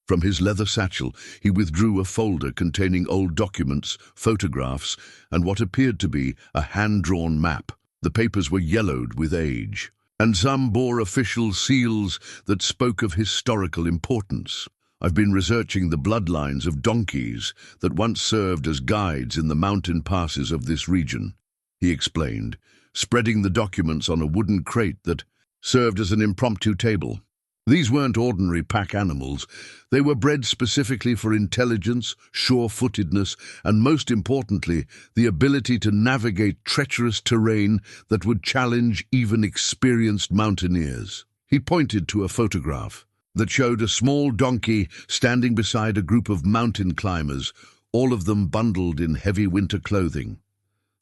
From his leather satchel, he withdrew a folder containing old documents, photographs, and what appeared to be a hand-drawn map. The papers were yellowed with age, and some bore official seals that spoke of historical importance. I've been researching the bloodlines of donkeys that once served as guides in the mountain passes of this region," he explained, spreading the documents on a wooden crate that served as an impromptu table. These weren't ordinary pack animals. They were bred specifically for intelligence, sure-footedness, and most importantly, the ability to navigate treacherous terrain that would challenge even experienced mountaineers. He pointed to a photograph that showed a small donkey standing beside a group of mountain climbers, all of them bundled in heavy winter clothing.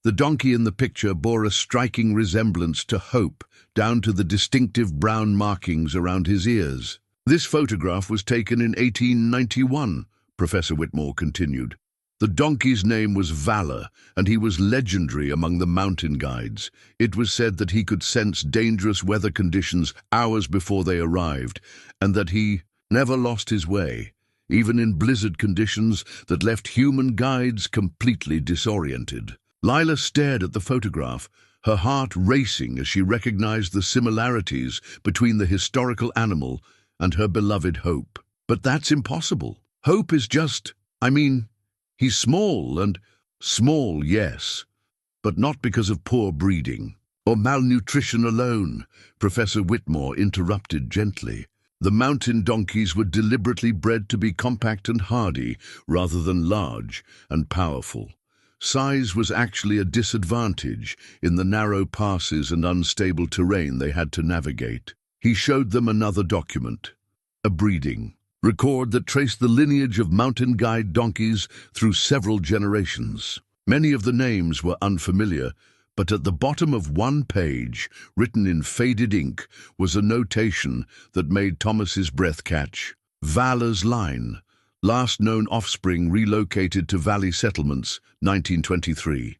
The donkey in the picture bore a striking resemblance to Hope, down to the distinctive brown markings around his ears. "This photograph was taken in 1891, Professor Whitmore continued. "The donkey's name was Valor, and he was legendary among the mountain guides. It was said that he could sense dangerous weather conditions hours before they arrived, and that he never lost his way, even in blizzard conditions that left human guides completely disoriented." Lila stared at the photograph, her heart racing as she recognized the similarities between the historical animal and her beloved Hope. "But that's impossible. Hope is just, he's small and—" "Small, yes, but not because of poor breeding or malnutrition alone," Professor Whitmore interrupted gently. "The mountain donkeys were deliberately bred to be compact and hardy rather than large and powerful. Size was actually a disadvantage in the narrow passes and unstable terrain they had to navigate." He showed them another document, a breeding record that traced the lineage of mountain guide donkeys through several generations. Many of the names were unfamiliar, but at the bottom of one page, written in faded ink, was a notation that made Thomas's breath catch. "Valor's line. Last known offspring relocated to Valley Settlements, 1923.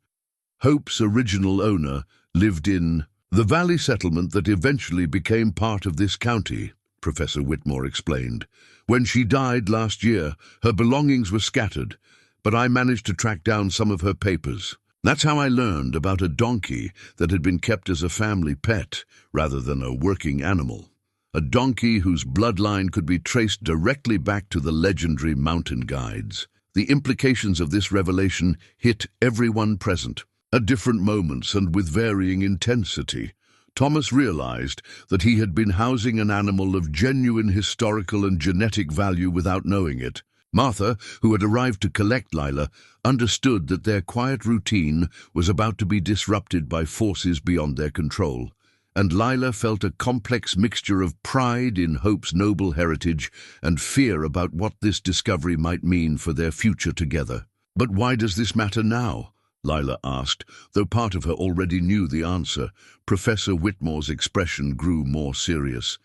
Hope's original owner lived in the Valley Settlement that eventually became part of this county," Professor Whitmore explained. "When she died last year, her belongings were scattered, but I managed to track down some of her papers. That's how I learned about a donkey that had been kept as a family pet rather than a working animal. A donkey whose bloodline could be traced directly back to the legendary mountain guides. The implications of this revelation hit everyone present, at different moments and with varying intensity. Thomas realized that he had been housing an animal of genuine historical and genetic value without knowing it. Martha, who had arrived to collect Lila, understood that their quiet routine was about to be disrupted by forces beyond their control. And Lila felt a complex mixture of pride in Hope's noble heritage and fear about what this discovery might mean for their future together. "But why does this matter now?" Lila asked, though part of her already knew the answer. Professor Whitmore's expression grew more serious.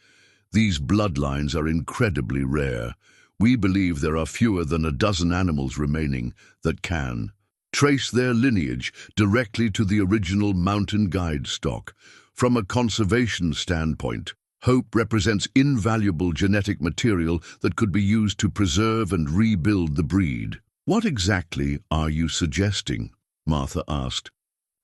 "These bloodlines are incredibly rare. We believe there are fewer than a dozen animals remaining that can trace their lineage directly to the original mountain guide stock. From a conservation standpoint, Hope represents invaluable genetic material that could be used to preserve and rebuild the breed." "What exactly are you suggesting?" Martha asked,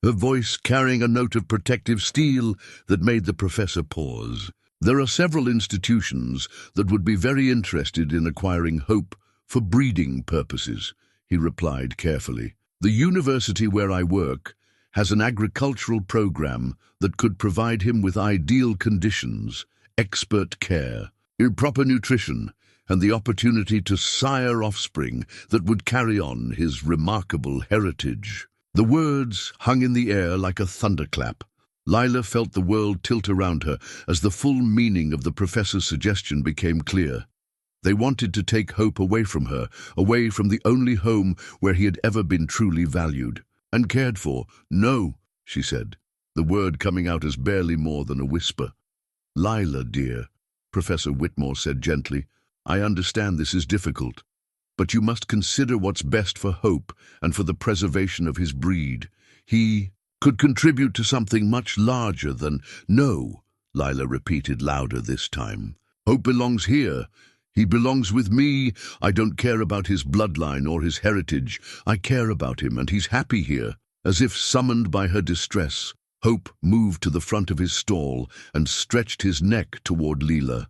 her voice carrying a note of protective steel that made the professor pause. "There are several institutions that would be very interested in acquiring Hope for breeding purposes," he replied carefully. "The university where I work has an agricultural program that could provide him with ideal conditions, expert care, proper nutrition, and the opportunity to sire offspring that would carry on his remarkable heritage." The words hung in the air like a thunderclap. Lila felt the world tilt around her as the full meaning of the professor's suggestion became clear. They wanted to take Hope away from her, away from the only home where he had ever been truly valued and cared for. "No," she said, the word coming out as barely more than a whisper. "Lila, dear," Professor Whitmore said gently, "I understand this is difficult, but you must consider what's best for Hope and for the preservation of his breed. He could contribute to something much larger than—" "No," Lila repeated louder this time. "Hope belongs here. He belongs with me. I don't care about his bloodline or his heritage. I care about him, and he's happy here." As if summoned by her distress, Hope moved to the front of his stall and stretched his neck toward Lila.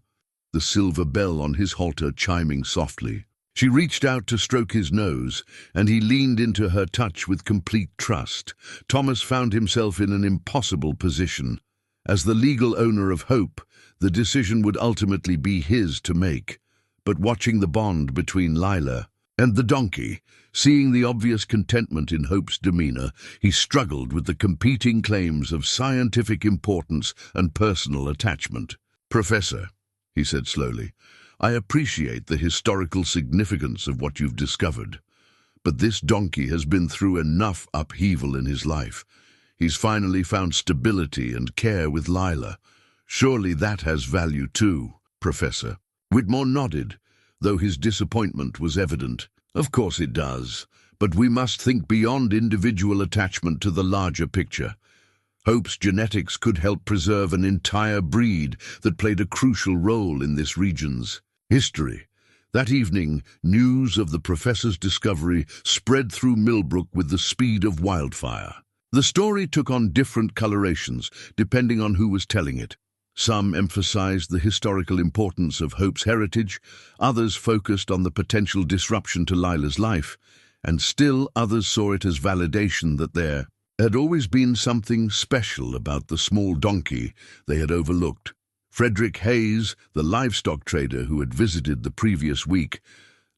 the silver bell on his halter chiming softly. She reached out to stroke his nose, and he leaned into her touch with complete trust. Thomas found himself in an impossible position. As the legal owner of Hope, the decision would ultimately be his to make. But watching the bond between Lila and the donkey, seeing the obvious contentment in Hope's demeanor, he struggled with the competing claims of scientific importance and personal attachment. "Professor," he said slowly, "I appreciate the historical significance of what you've discovered. But this donkey has been through enough upheaval in his life. He's finally found stability and care with Lila. Surely that has value too, Professor." Whitmore nodded, though his disappointment was evident. "Of course it does, but we must think beyond individual attachment to the larger picture. Hope's genetics could help preserve an entire breed that played a crucial role in this region's history." That evening, news of the professor's discovery spread through Millbrook with the speed of wildfire. The story took on different colorations, depending on who was telling it. Some emphasized the historical importance of Hope's heritage, others focused on the potential disruption to Lila's life, and still others saw it as validation that there had always been something special about the small donkey they had overlooked. Frederick Hayes, the livestock trader who had visited the previous week,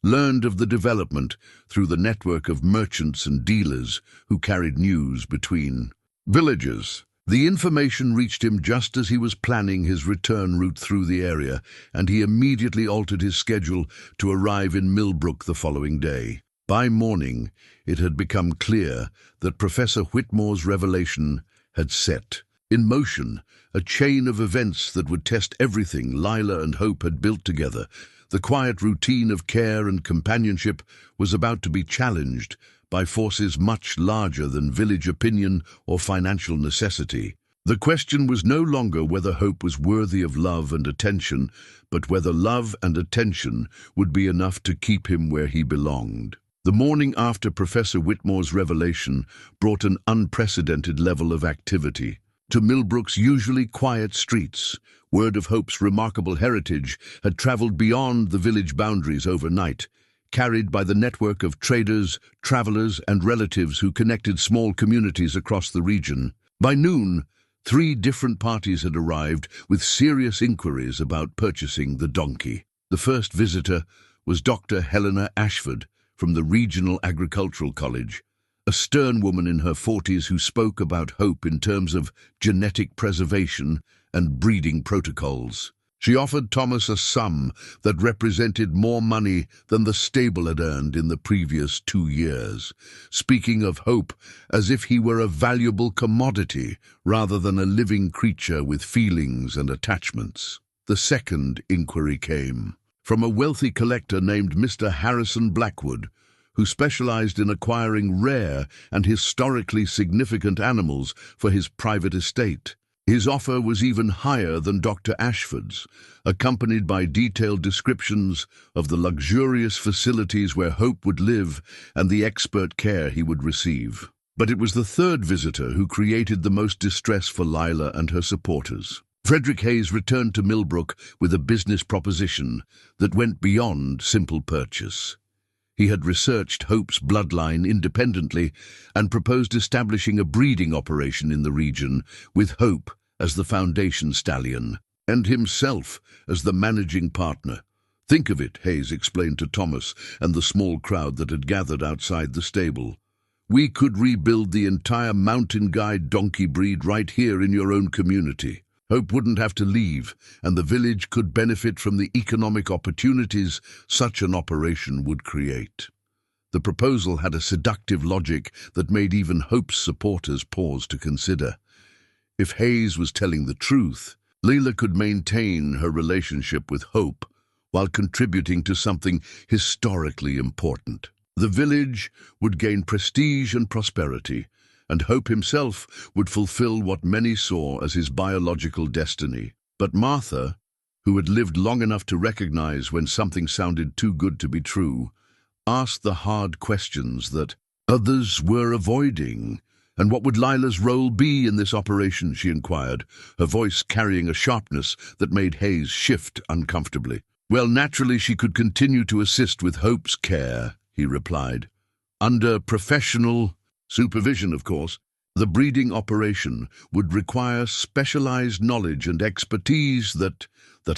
learned of the development through the network of merchants and dealers who carried news between villages. The information reached him just as he was planning his return route through the area, and he immediately altered his schedule to arrive in Millbrook the following day. By morning, it had become clear that Professor Whitmore's revelation had set in motion a chain of events that would test everything Lila and Hope had built together. The quiet routine of care and companionship was about to be challenged by forces much larger than village opinion or financial necessity. The question was no longer whether Hope was worthy of love and attention, but whether love and attention would be enough to keep him where he belonged. The morning after Professor Whitmore's revelation brought an unprecedented level of activity. To Millbrook's usually quiet streets, word of Hope's remarkable heritage had traveled beyond the village boundaries overnight, carried by the network of traders, travelers, and relatives who connected small communities across the region. By noon, 3 different parties had arrived with serious inquiries about purchasing the donkey. The first visitor was Dr. Helena Ashford from the Regional Agricultural College, a stern woman in her 40s who spoke about Hope in terms of genetic preservation and breeding protocols. She offered Thomas a sum that represented more money than the stable had earned in the previous 2 years, speaking of Hope as if he were a valuable commodity rather than a living creature with feelings and attachments. The second inquiry came from a wealthy collector named Mr. Harrison Blackwood, who specialized in acquiring rare and historically significant animals for his private estate. His offer was even higher than Dr. Ashford's, accompanied by detailed descriptions of the luxurious facilities where Hope would live and the expert care he would receive. But it was the third visitor who created the most distress for Lila and her supporters. Frederick Hayes returned to Millbrook with a business proposition that went beyond simple purchase. He had researched Hope's bloodline independently and proposed establishing a breeding operation in the region with Hope as the foundation stallion and himself as the managing partner. "Think of it," Hayes explained to Thomas and the small crowd that had gathered outside the stable. "We could rebuild the entire mountain guide donkey breed right here in your own community. Hope wouldn't have to leave, and the village could benefit from the economic opportunities such an operation would create." The proposal had a seductive logic that made even Hope's supporters pause to consider. If Hayes was telling the truth, Lila could maintain her relationship with Hope while contributing to something historically important. The village would gain prestige and prosperity, and Hope himself would fulfill what many saw as his biological destiny. But Martha, who had lived long enough to recognize when something sounded too good to be true, asked the hard questions that others were avoiding, "And what would Lila's role be in this operation?" she inquired, her voice carrying a sharpness that made Hayes shift uncomfortably. "Well, naturally she could continue to assist with Hope's care," he replied. "Under professional supervision, of course. The breeding operation would require specialized knowledge and expertise that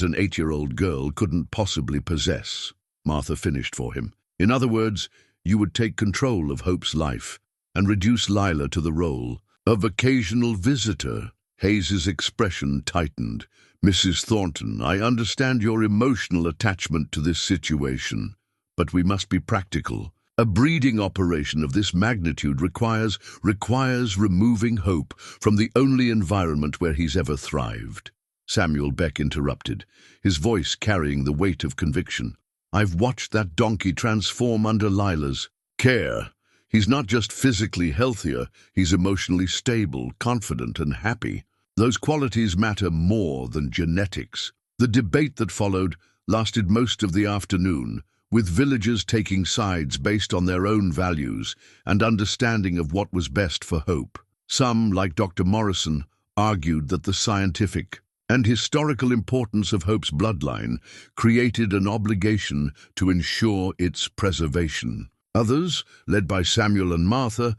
an 8-year-old girl couldn't possibly possess," Martha finished for him. "In other words, you would take control of Hope's life and reduce Lila to the role of occasional visitor." Hayes's expression tightened. "Mrs. Thornton, I understand your emotional attachment to this situation, but we must be practical. A breeding operation of this magnitude requires removing Hope from the only environment where he's ever thrived." Samuel Beck interrupted, his voice carrying the weight of conviction. "I've watched that donkey transform under Lila's care. He's not just physically healthier, he's emotionally stable, confident, and happy. Those qualities matter more than genetics." The debate that followed lasted most of the afternoon, with villagers taking sides based on their own values and understanding of what was best for Hope. Some, like Dr. Morrison, argued that the scientific and historical importance of Hope's bloodline created an obligation to ensure its preservation. Others, led by Samuel and Martha,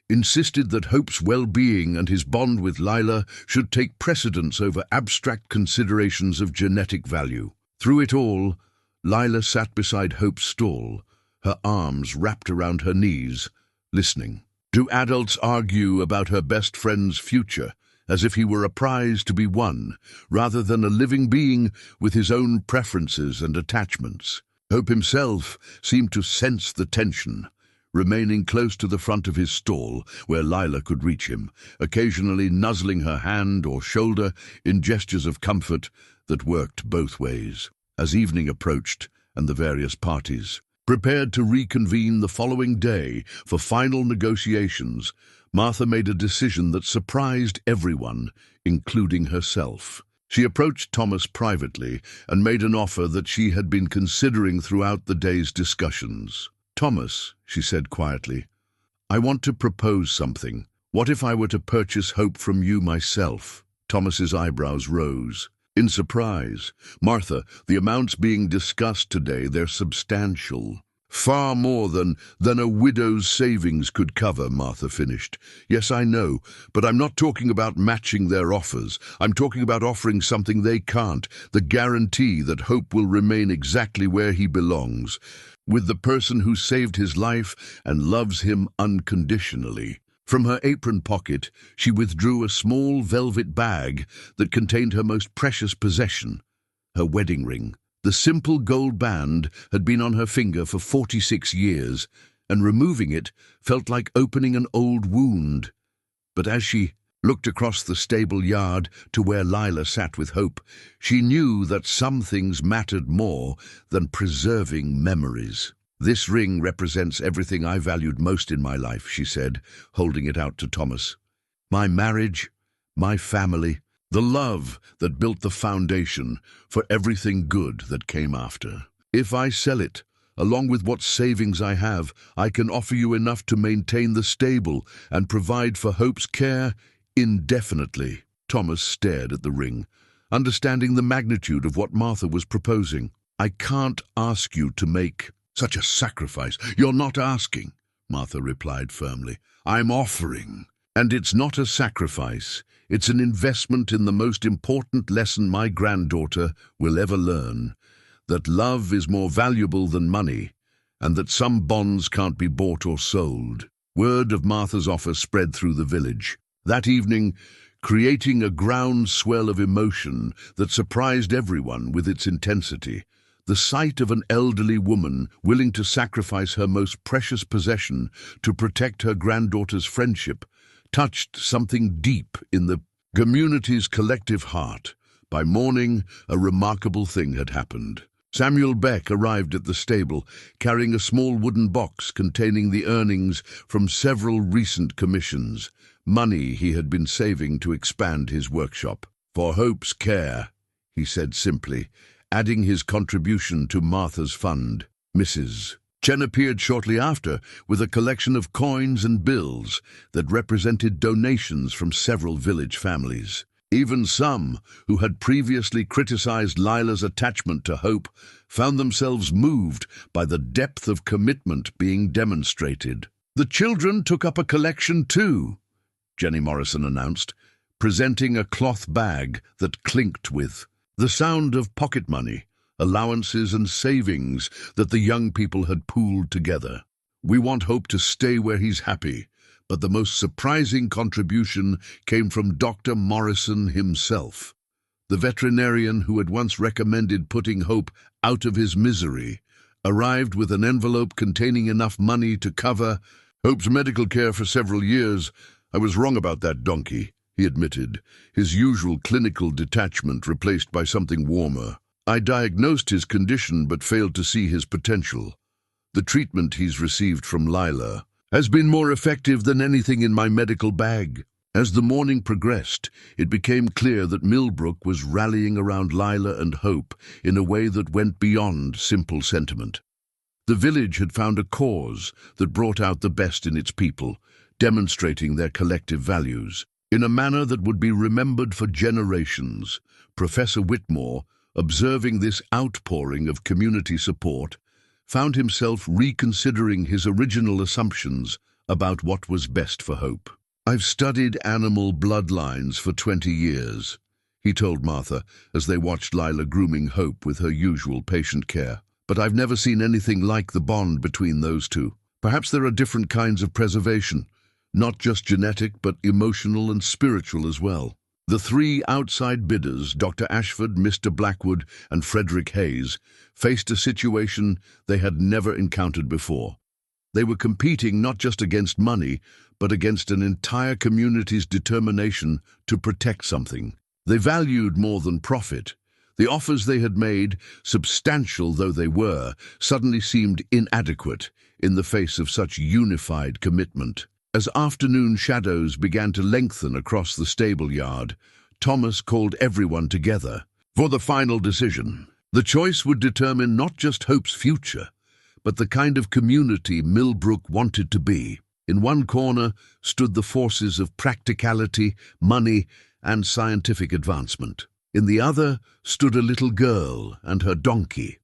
insisted that Hope's well-being and his bond with Lila should take precedence over abstract considerations of genetic value. Through it all, Lila sat beside Hope's stall, her arms wrapped around her knees, listening. Do adults argue about her best friend's future, as if he were a prize to be won, rather than a living being with his own preferences and attachments? Hope himself seemed to sense the tension, remaining close to the front of his stall where Lila could reach him, occasionally nuzzling her hand or shoulder in gestures of comfort that worked both ways. As evening approached and the various parties prepared to reconvene the following day for final negotiations, Martha made a decision that surprised everyone, including herself. She approached Thomas privately and made an offer that she had been considering throughout the day's discussions. "Thomas," she said quietly, "I want to propose something. What if I were to purchase Hope from you myself?" Thomas's eyebrows rose. In surprise, "Martha, the amounts being discussed today, they're substantial. Far more than a widow's savings could cover," Martha finished. "Yes, I know, but I'm not talking about matching their offers. I'm talking about offering something they can't, the guarantee that Hope will remain exactly where he belongs, with the person who saved his life and loves him unconditionally." From her apron pocket, she withdrew a small velvet bag that contained her most precious possession, her wedding ring. The simple gold band had been on her finger for 46 years, and removing it felt like opening an old wound. But as she looked across the stable yard to where Lila sat with Hope, she knew that some things mattered more than preserving memories. "This ring represents everything I valued most in my life," she said, holding it out to Thomas. "My marriage, my family, the love that built the foundation for everything good that came after. If I sell it, along with what savings I have, I can offer you enough to maintain the stable and provide for Hope's care indefinitely." Thomas stared at the ring, understanding the magnitude of what Martha was proposing. "I can't ask you to make such a sacrifice." "You're not asking," Martha replied firmly. "I'm offering. And it's not a sacrifice. It's an investment in the most important lesson my granddaughter will ever learn, that love is more valuable than money, and that some bonds can't be bought or sold." Word of Martha's offer spread through the village. That evening, creating a groundswell of emotion that surprised everyone with its intensity. The sight of an elderly woman willing to sacrifice her most precious possession to protect her granddaughter's friendship touched something deep in the community's collective heart. By morning, a remarkable thing had happened. Samuel Beck arrived at the stable, carrying a small wooden box containing the earnings from several recent commissions, money he had been saving to expand his workshop. "For Hope's care," he said simply, adding his contribution to Martha's fund. Mrs. Chen appeared shortly after with a collection of coins and bills that represented donations from several village families. Even some, who had previously criticized Lila's attachment to Hope, found themselves moved by the depth of commitment being demonstrated. "The children took up a collection too," Jenny Morrison announced, presenting a cloth bag that clinked with the sound of pocket money, allowances and savings that the young people had pooled together. "We want Hope to stay where he's happy." But the most surprising contribution came from Dr. Morrison himself. The veterinarian who had once recommended putting Hope out of his misery arrived with an envelope containing enough money to cover Hope's medical care for several years. "I was wrong about that donkey," he admitted, his usual clinical detachment replaced by something warmer. "I diagnosed his condition but failed to see his potential. The treatment he's received from Lila has been more effective than anything in my medical bag." As the morning progressed, it became clear that Millbrook was rallying around Lila and Hope in a way that went beyond simple sentiment. The village had found a cause that brought out the best in its people, demonstrating their collective values. In a manner that would be remembered for generations, Professor Whitmore, observing this outpouring of community support, found himself reconsidering his original assumptions about what was best for Hope. "I've studied animal bloodlines for 20 years, he told Martha as they watched Lila grooming Hope with her usual patient care. "But I've never seen anything like the bond between those two. Perhaps there are different kinds of preservation, not just genetic but emotional and spiritual as well." The three outside bidders, Dr. Ashford, Mr. Blackwood, and Frederick Hayes, faced a situation they had never encountered before. They were competing not just against money, but against an entire community's determination to protect something they valued more than profit. The offers they had made, substantial though they were, suddenly seemed inadequate in the face of such unified commitment. As afternoon shadows began to lengthen across the stable yard, Thomas called everyone together for the final decision. The choice would determine not just Hope's future, but the kind of community Millbrook wanted to be. In one corner stood the forces of practicality, money, and scientific advancement. In the other stood a little girl and her donkey,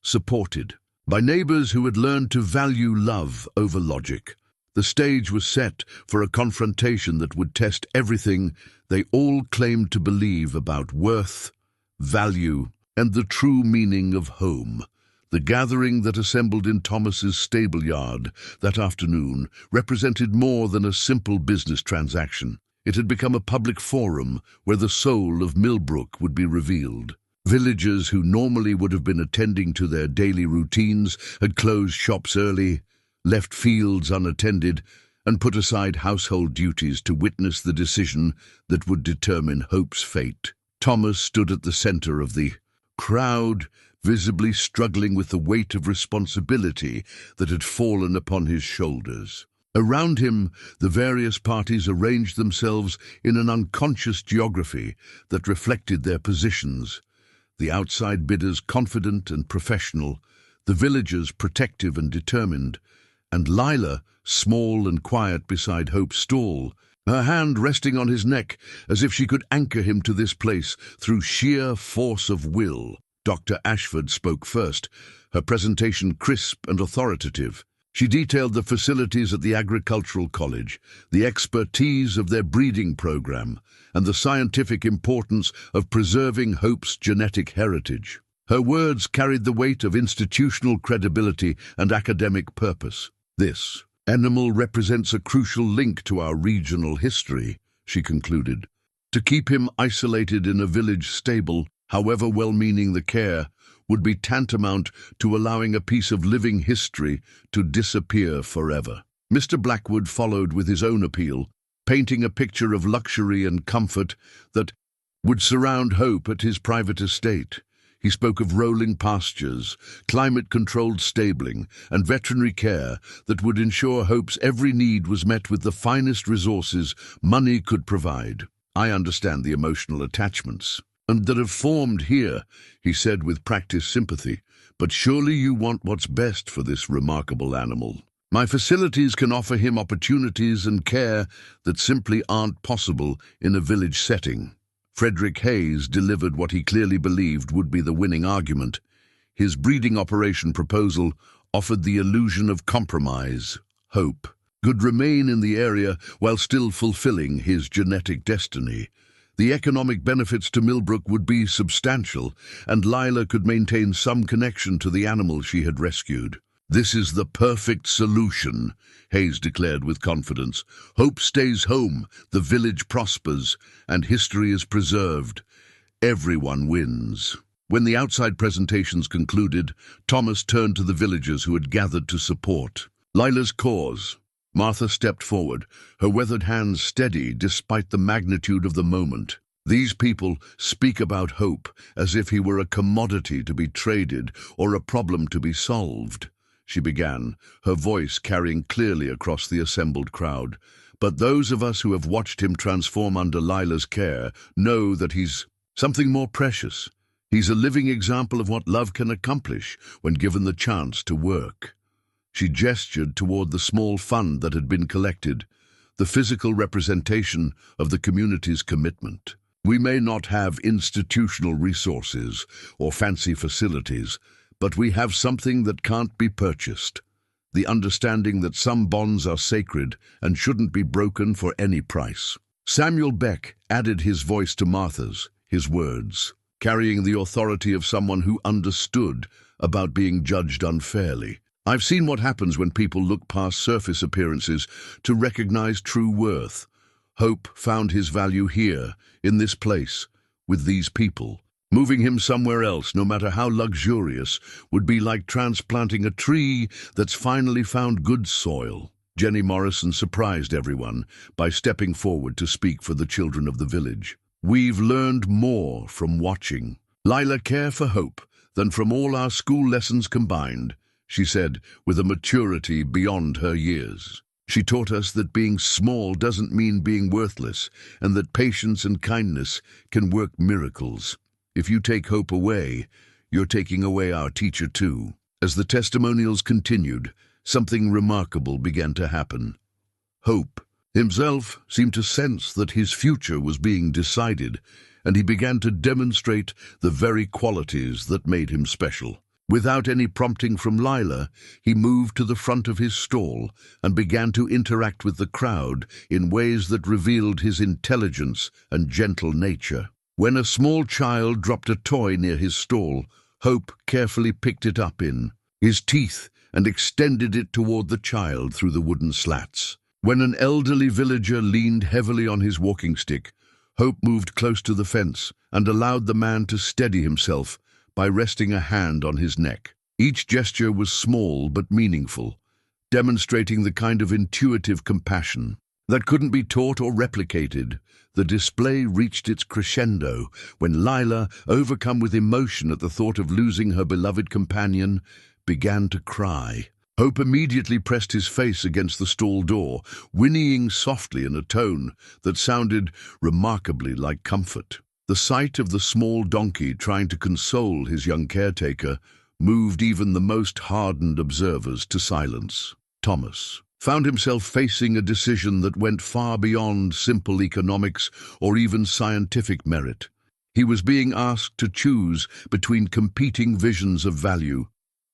supported by neighbors who had learned to value love over logic. The stage was set for a confrontation that would test everything they all claimed to believe about worth, value, and the true meaning of home. The gathering that assembled in Thomas's stable yard that afternoon represented more than a simple business transaction. It had become a public forum where the soul of Millbrook would be revealed. Villagers who normally would have been attending to their daily routines had closed shops early, left fields unattended, and put aside household duties to witness the decision that would determine Hope's fate. Thomas stood at the center of the crowd, visibly struggling with the weight of responsibility that had fallen upon his shoulders. Around him, the various parties arranged themselves in an unconscious geography that reflected their positions. The outside bidders confident and professional, the villagers protective and determined, and Lila, small and quiet beside Hope's stall, her hand resting on his neck as if she could anchor him to this place through sheer force of will. Dr. Ashford spoke first, her presentation crisp and authoritative. She detailed the facilities at the Agricultural College, the expertise of their breeding program, and the scientific importance of preserving Hope's genetic heritage. Her words carried the weight of institutional credibility and academic purpose. "This animal represents a crucial link to our regional history," she concluded. "To keep him isolated in a village stable, however well-meaning the care, would be tantamount to allowing a piece of living history to disappear forever." Mr. Blackwood followed with his own appeal, painting a picture of luxury and comfort that would surround Hope at his private estate. He spoke of rolling pastures, climate-controlled stabling, and veterinary care that would ensure Hope's every need was met with the finest resources money could provide. "I understand the emotional attachments and that have formed here," he said with practiced sympathy, but surely you want what's best for this remarkable animal. My facilities can offer him opportunities and care that simply aren't possible in a village setting." Frederick Hayes delivered what he clearly believed would be the winning argument. His breeding operation proposal offered the illusion of compromise. Hope could remain in the area while still fulfilling his genetic destiny. The economic benefits to Millbrook would be substantial, and Lila could maintain some connection to the animal she had rescued. "This is the perfect solution," Hayes declared with confidence. "Hope stays home, the village prospers, and history is preserved. Everyone wins." When the outside presentations concluded, Thomas turned to the villagers who had gathered to support Lila's cause. Martha stepped forward, her weathered hands steady despite the magnitude of the moment. "These people speak about hope as if he were a commodity to be traded or a problem to be solved," she began, her voice carrying clearly across the assembled crowd. "But those of us who have watched him transform under Lila's care know that he's something more precious. He's a living example of what love can accomplish when given the chance to work." She gestured toward the small fund that had been collected, the physical representation of the community's commitment. "We may not have institutional resources or fancy facilities, but we have something that can't be purchased. The understanding that some bonds are sacred and shouldn't be broken for any price." Samuel Beck added his voice to Martha's, his words carrying the authority of someone who understood about being judged unfairly. "I've seen what happens when people look past surface appearances to recognize true worth. Hope found his value here, in this place, with these people. Moving him somewhere else, no matter how luxurious, would be like transplanting a tree that's finally found good soil." Jenny Morrison surprised everyone by stepping forward to speak for the children of the village. "We've learned more from watching Lila care for Hope than from all our school lessons combined," she said with a maturity beyond her years. "She taught us that being small doesn't mean being worthless, and that patience and kindness can work miracles. If you take Hope away, you're taking away our teacher too." As the testimonials continued, something remarkable began to happen. Hope himself seemed to sense that his future was being decided, and he began to demonstrate the very qualities that made him special. Without any prompting from Lila, he moved to the front of his stall and began to interact with the crowd in ways that revealed his intelligence and gentle nature. When a small child dropped a toy near his stall, Hope carefully picked it up in his teeth and extended it toward the child through the wooden slats. When an elderly villager leaned heavily on his walking stick, Hope moved close to the fence and allowed the man to steady himself by resting a hand on his neck. Each gesture was small but meaningful, demonstrating the kind of intuitive compassion that couldn't be taught or replicated. The display reached its crescendo when Lila, overcome with emotion at the thought of losing her beloved companion, began to cry. Hope immediately pressed his face against the stall door, whinnying softly in a tone that sounded remarkably like comfort. The sight of the small donkey trying to console his young caretaker moved even the most hardened observers to silence. Thomas found himself facing a decision that went far beyond simple economics or even scientific merit. He was being asked to choose between competing visions of value,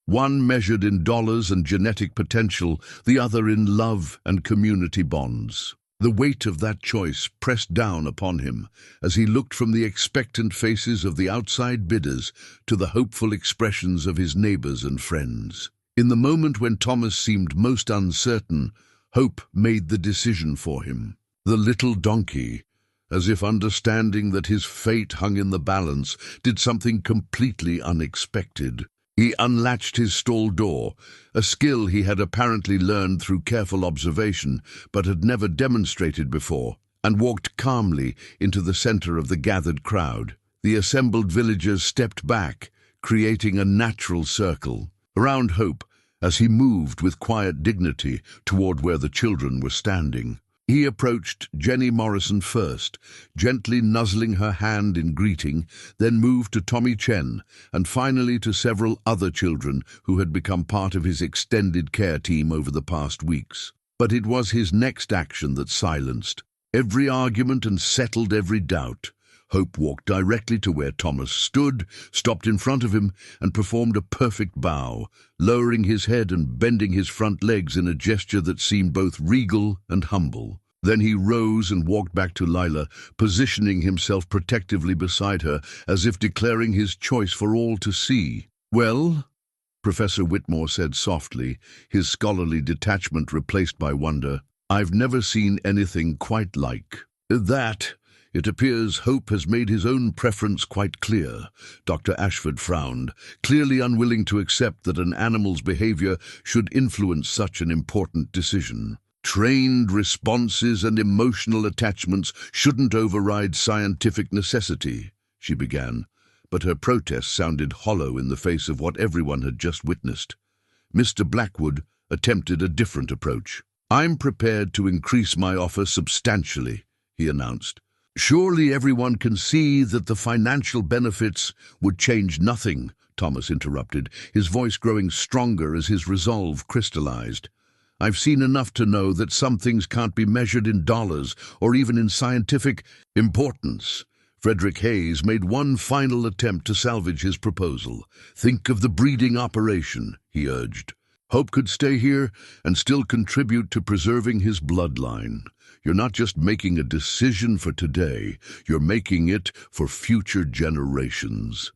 one measured in dollars and genetic potential, the other in love and community bonds. The weight of that choice pressed down upon him as he looked from the expectant faces of the outside bidders to the hopeful expressions of his neighbors and friends. In the moment when Thomas seemed most uncertain, Hope made the decision for him. The little donkey, as if understanding that his fate hung in the balance, did something completely unexpected. He unlatched his stall door, a skill he had apparently learned through careful observation but had never demonstrated before, and walked calmly into the center of the gathered crowd. The assembled villagers stepped back, creating a natural circle around Hope as he moved with quiet dignity toward where the children were standing. He approached Jenny Morrison first, gently nuzzling her hand in greeting, then moved to Tommy Chen, and finally to several other children who had become part of his extended care team over the past weeks. But it was his next action that silenced every argument and settled every doubt. Hope walked directly to where Thomas stood, stopped in front of him, and performed a perfect bow, lowering his head and bending his front legs in a gesture that seemed both regal and humble. Then he rose and walked back to Lila, positioning himself protectively beside her, as if declaring his choice for all to see. "Well?" Professor Whitmore said softly, his scholarly detachment replaced by wonder. "I've never seen anything quite like that." "It appears Hope has made his own preference quite clear." Dr. Ashford frowned, clearly unwilling to accept that an animal's behavior should influence such an important decision. "Trained responses and emotional attachments shouldn't override scientific necessity," she began, but her protest sounded hollow in the face of what everyone had just witnessed. Mr. Blackwood attempted a different approach. "I'm prepared to increase my offer substantially," he announced. "Surely everyone can see that the financial benefits would change nothing," Thomas interrupted, his voice growing stronger as his resolve crystallized. "I've seen enough to know that some things can't be measured in dollars or even in scientific importance." Frederick Hayes made one final attempt to salvage his proposal. "Think of the breeding operation," he urged. "Hope could stay here and still contribute to preserving his bloodline. You're not just making a decision for today, you're making it for future generations."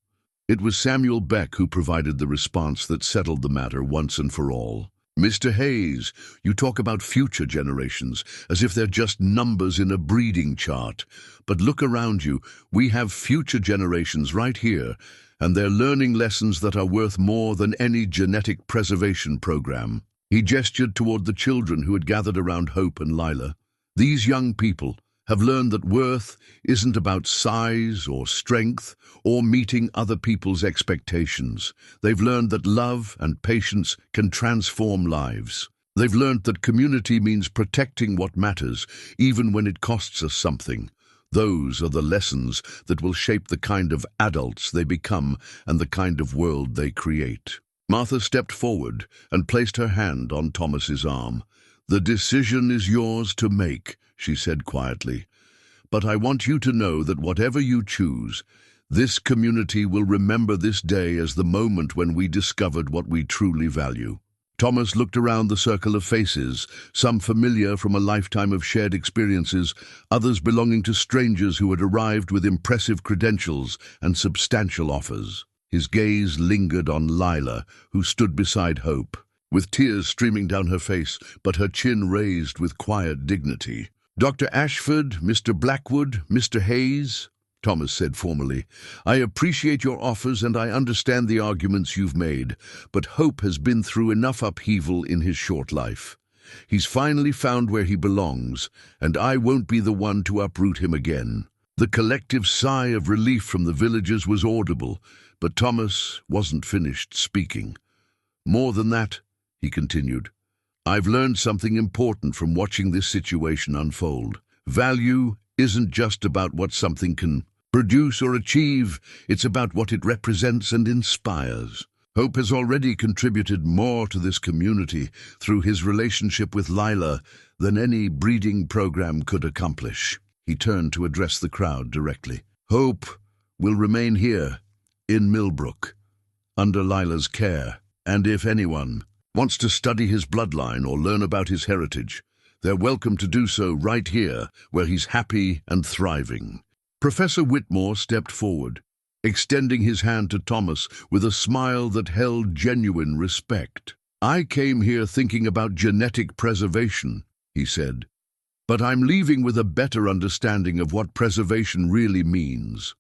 It was Samuel Beck who provided the response that settled the matter once and for all. "Mr. Hayes, you talk about future generations as if they're just numbers in a breeding chart. But look around you, we have future generations right here, and they're learning lessons that are worth more than any genetic preservation program." He gestured toward the children who had gathered around Hope and Lila. "These young people have learned that worth isn't about size or strength or meeting other people's expectations. They've learned that love and patience can transform lives. They've learned that community means protecting what matters, even when it costs us something. Those are the lessons that will shape the kind of adults they become and the kind of world they create." Martha stepped forward and placed her hand on Thomas's arm. "The decision is yours to make," she said quietly. "But I want you to know that whatever you choose, this community will remember this day as the moment when we discovered what we truly value." Thomas looked around the circle of faces, some familiar from a lifetime of shared experiences, others belonging to strangers who had arrived with impressive credentials and substantial offers. His gaze lingered on Lila, who stood beside Hope, with tears streaming down her face, but her chin raised with quiet dignity. "Dr. Ashford, Mr. Blackwood, Mr. Hayes," Thomas said formally, "I appreciate your offers and I understand the arguments you've made, but Hope has been through enough upheaval in his short life. He's finally found where he belongs, and I won't be the one to uproot him again." The collective sigh of relief from the villagers was audible, but Thomas wasn't finished speaking. "More than that," he continued, "I've learned something important from watching this situation unfold. Value isn't just about what something can produce or achieve, it's about what it represents and inspires. Hope has already contributed more to this community through his relationship with Lila than any breeding program could accomplish." He turned to address the crowd directly. "Hope will remain here, in Millbrook, under Lila's care, and if anyone wants to study his bloodline or learn about his heritage, they're welcome to do so right here, where he's happy and thriving." Professor Whitmore stepped forward, extending his hand to Thomas with a smile that held genuine respect. "I came here thinking about genetic preservation," he said, "but I'm leaving with a better understanding of what preservation really means.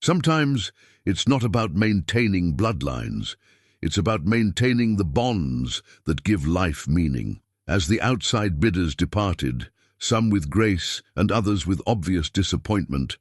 Sometimes it's not about maintaining bloodlines, it's about maintaining the bonds that give life meaning." As the outside bidders departed, some with grace and others with obvious disappointment,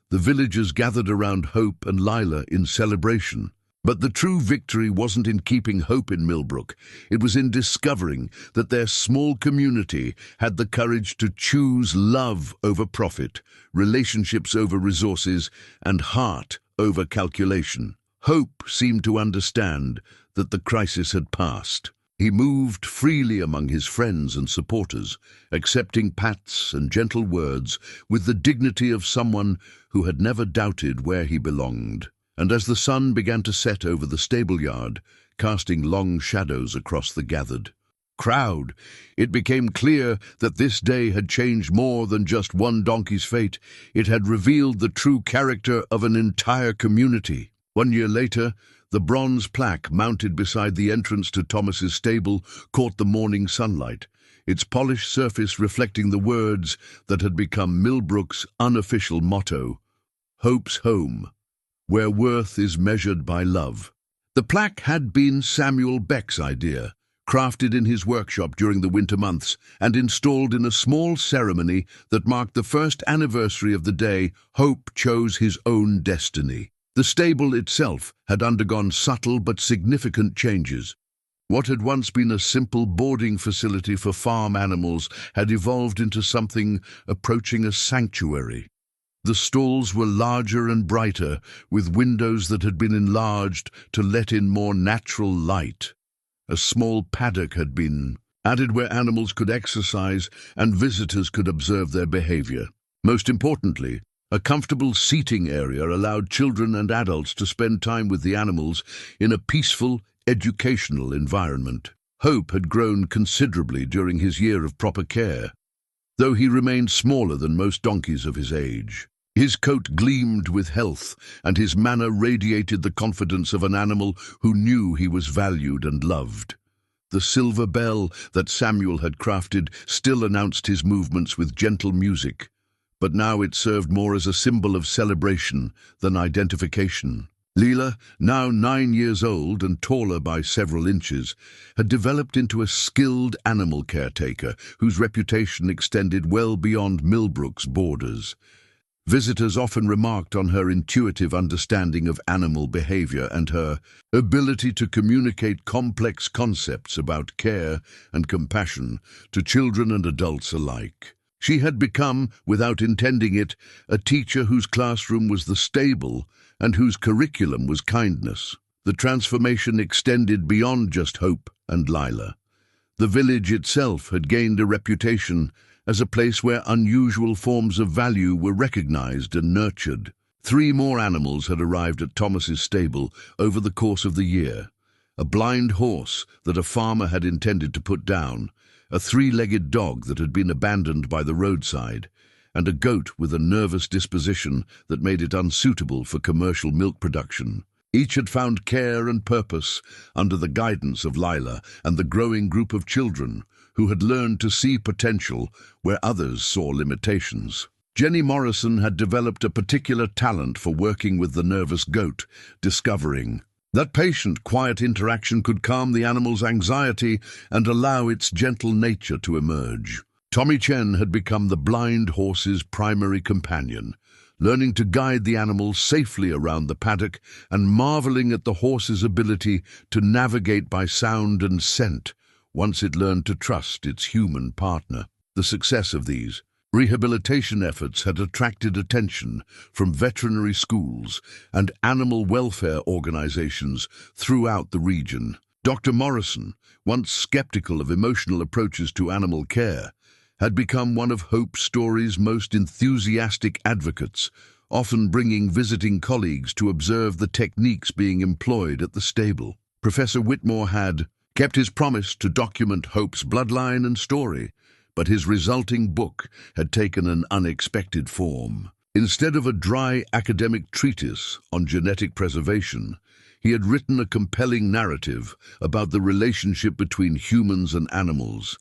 the villagers gathered around Hope and Lila in celebration. But the true victory wasn't in keeping hope in Millbrook. It was in discovering that their small community had the courage to choose love over profit, relationships over resources, and heart over calculation. Hope seemed to understand that the crisis had passed. He moved freely among his friends and supporters, accepting pats and gentle words with the dignity of someone who had never doubted where he belonged. And as the sun began to set over the stable yard, casting long shadows across the gathered crowd, it became clear that this day had changed more than just one donkey's fate. It had revealed the true character of an entire community. 1 year later, the bronze plaque mounted beside the entrance to Thomas's stable caught the morning sunlight, its polished surface reflecting the words that had become Millbrook's unofficial motto, "Hope's home, where worth is measured by love." The plaque had been Samuel Beck's idea, crafted in his workshop during the winter months and installed in a small ceremony that marked the first anniversary of the day Hope chose his own destiny. The stable itself had undergone subtle but significant changes. What had once been a simple boarding facility for farm animals had evolved into something approaching a sanctuary. The stalls were larger and brighter, with windows that had been enlarged to let in more natural light. A small paddock had been added where animals could exercise and visitors could observe their behavior. Most importantly, a comfortable seating area allowed children and adults to spend time with the animals in a peaceful, educational environment. Hope had grown considerably during his year of proper care, though he remained smaller than most donkeys of his age. His coat gleamed with health, and his manner radiated the confidence of an animal who knew he was valued and loved. The silver bell that Samuel had crafted still announced his movements with gentle music, but now it served more as a symbol of celebration than identification. Lila, now 9 years old and taller by several inches, had developed into a skilled animal caretaker whose reputation extended well beyond Millbrook's borders. Visitors often remarked on her intuitive understanding of animal behavior and her ability to communicate complex concepts about care and compassion to children and adults alike. She had become, without intending it, a teacher whose classroom was the stable and whose curriculum was kindness. The transformation extended beyond just Hope and Lila. The village itself had gained a reputation as a place where unusual forms of value were recognized and nurtured. 3 more animals had arrived at Thomas's stable over the course of the year. A blind horse that a farmer had intended to put down, a 3-legged dog that had been abandoned by the roadside, and a goat with a nervous disposition that made it unsuitable for commercial milk production. Each had found care and purpose under the guidance of Lila and the growing group of children who had learned to see potential where others saw limitations. Jenny Morrison had developed a particular talent for working with the nervous goat, discovering that patient, quiet interaction could calm the animal's anxiety and allow its gentle nature to emerge. Tommy Chen had become the blind horse's primary companion, learning to guide the animal safely around the paddock and marveling at the horse's ability to navigate by sound and scent once it learned to trust its human partner. The success of these rehabilitation efforts had attracted attention from veterinary schools and animal welfare organizations throughout the region. Dr. Morrison, once skeptical of emotional approaches to animal care, had become one of Hope's story's most enthusiastic advocates, often bringing visiting colleagues to observe the techniques being employed at the stable. Professor Whitmore had kept his promise to document Hope's bloodline and story, but his resulting book had taken an unexpected form. Instead of a dry academic treatise on genetic preservation, he had written a compelling narrative about the relationship between humans and animals,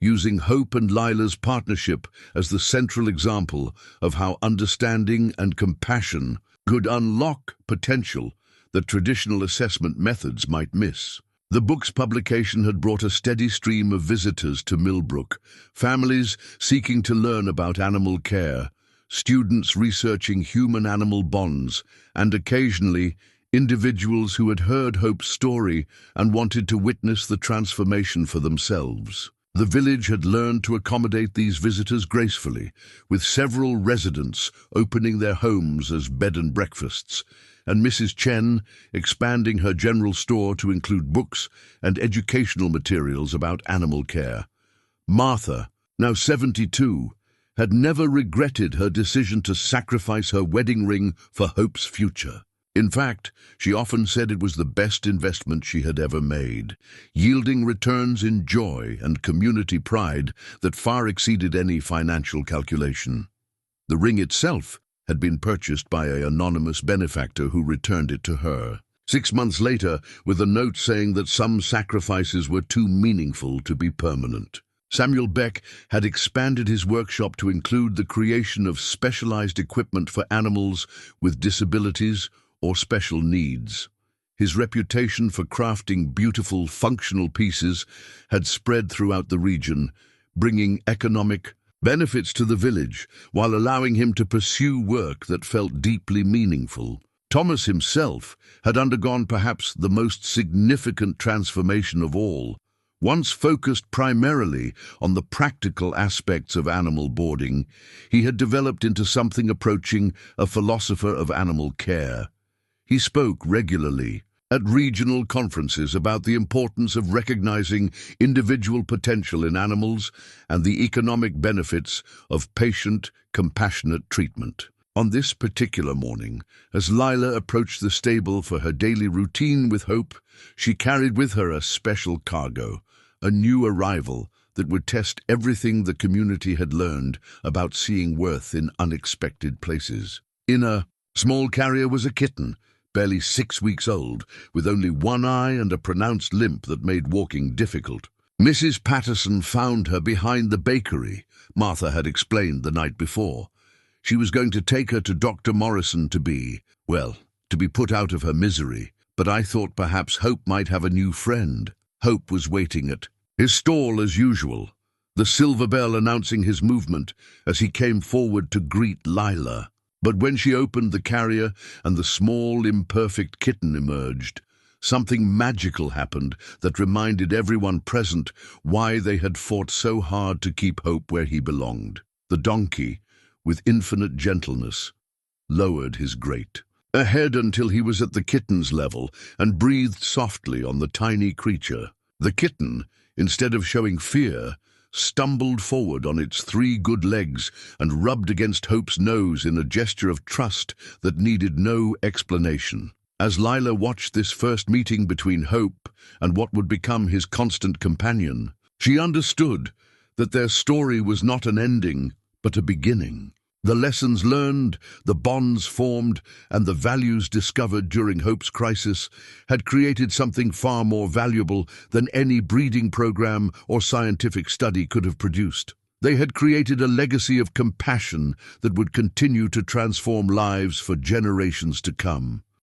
using Hope and Lila's partnership as the central example of how understanding and compassion could unlock potential that traditional assessment methods might miss. The book's publication had brought a steady stream of visitors to Millbrook, families seeking to learn about animal care, students researching human-animal bonds, and occasionally individuals who had heard Hope's story and wanted to witness the transformation for themselves. The village had learned to accommodate these visitors gracefully, with several residents opening their homes as bed and breakfasts, and Mrs. Chen expanding her general store to include books and educational materials about animal care. Martha, now 72, had never regretted her decision to sacrifice her wedding ring for Hope's future. In fact, she often said it was the best investment she had ever made, yielding returns in joy and community pride that far exceeded any financial calculation. The ring itself had been purchased by an anonymous benefactor who returned it to her 6 months later with a note saying that some sacrifices were too meaningful to be permanent. Samuel Beck had expanded his workshop to include the creation of specialized equipment for animals with disabilities or special needs. His reputation for crafting beautiful, functional pieces had spread throughout the region, bringing economic benefits to the village while allowing him to pursue work that felt deeply meaningful. Thomas himself had undergone perhaps the most significant transformation of all. Once focused primarily on the practical aspects of animal boarding, he had developed into something approaching a philosopher of animal care. He spoke regularly at regional conferences about the importance of recognizing individual potential in animals and the economic benefits of patient, compassionate treatment. On this particular morning, as Lila approached the stable for her daily routine with Hope, she carried with her a special cargo, a new arrival that would test everything the community had learned about seeing worth in unexpected places. In a small carrier was a kitten, barely 6 weeks old, with only one eye and a pronounced limp that made walking difficult. Mrs. Patterson found her behind the bakery, Martha had explained the night before. She was going to take her to Dr. Morrison to be put out of her misery, but I thought perhaps Hope might have a new friend. Hope was waiting at his stall as usual, the silver bell announcing his movement as he came forward to greet Lila. But when she opened the carrier and the small, imperfect kitten emerged, something magical happened that reminded everyone present why they had fought so hard to keep Hope where he belonged. The donkey, with infinite gentleness, lowered his grate ahead until he was at the kitten's level and breathed softly on the tiny creature. The kitten, instead of showing fear, stumbled forward on its 3 good legs and rubbed against Hope's nose in a gesture of trust that needed no explanation. As Lila watched this first meeting between Hope and what would become his constant companion, she understood that their story was not an ending, but a beginning. The lessons learned, the bonds formed, and the values discovered during Hope's crisis had created something far more valuable than any breeding program or scientific study could have produced. They had created a legacy of compassion that would continue to transform lives for generations to come.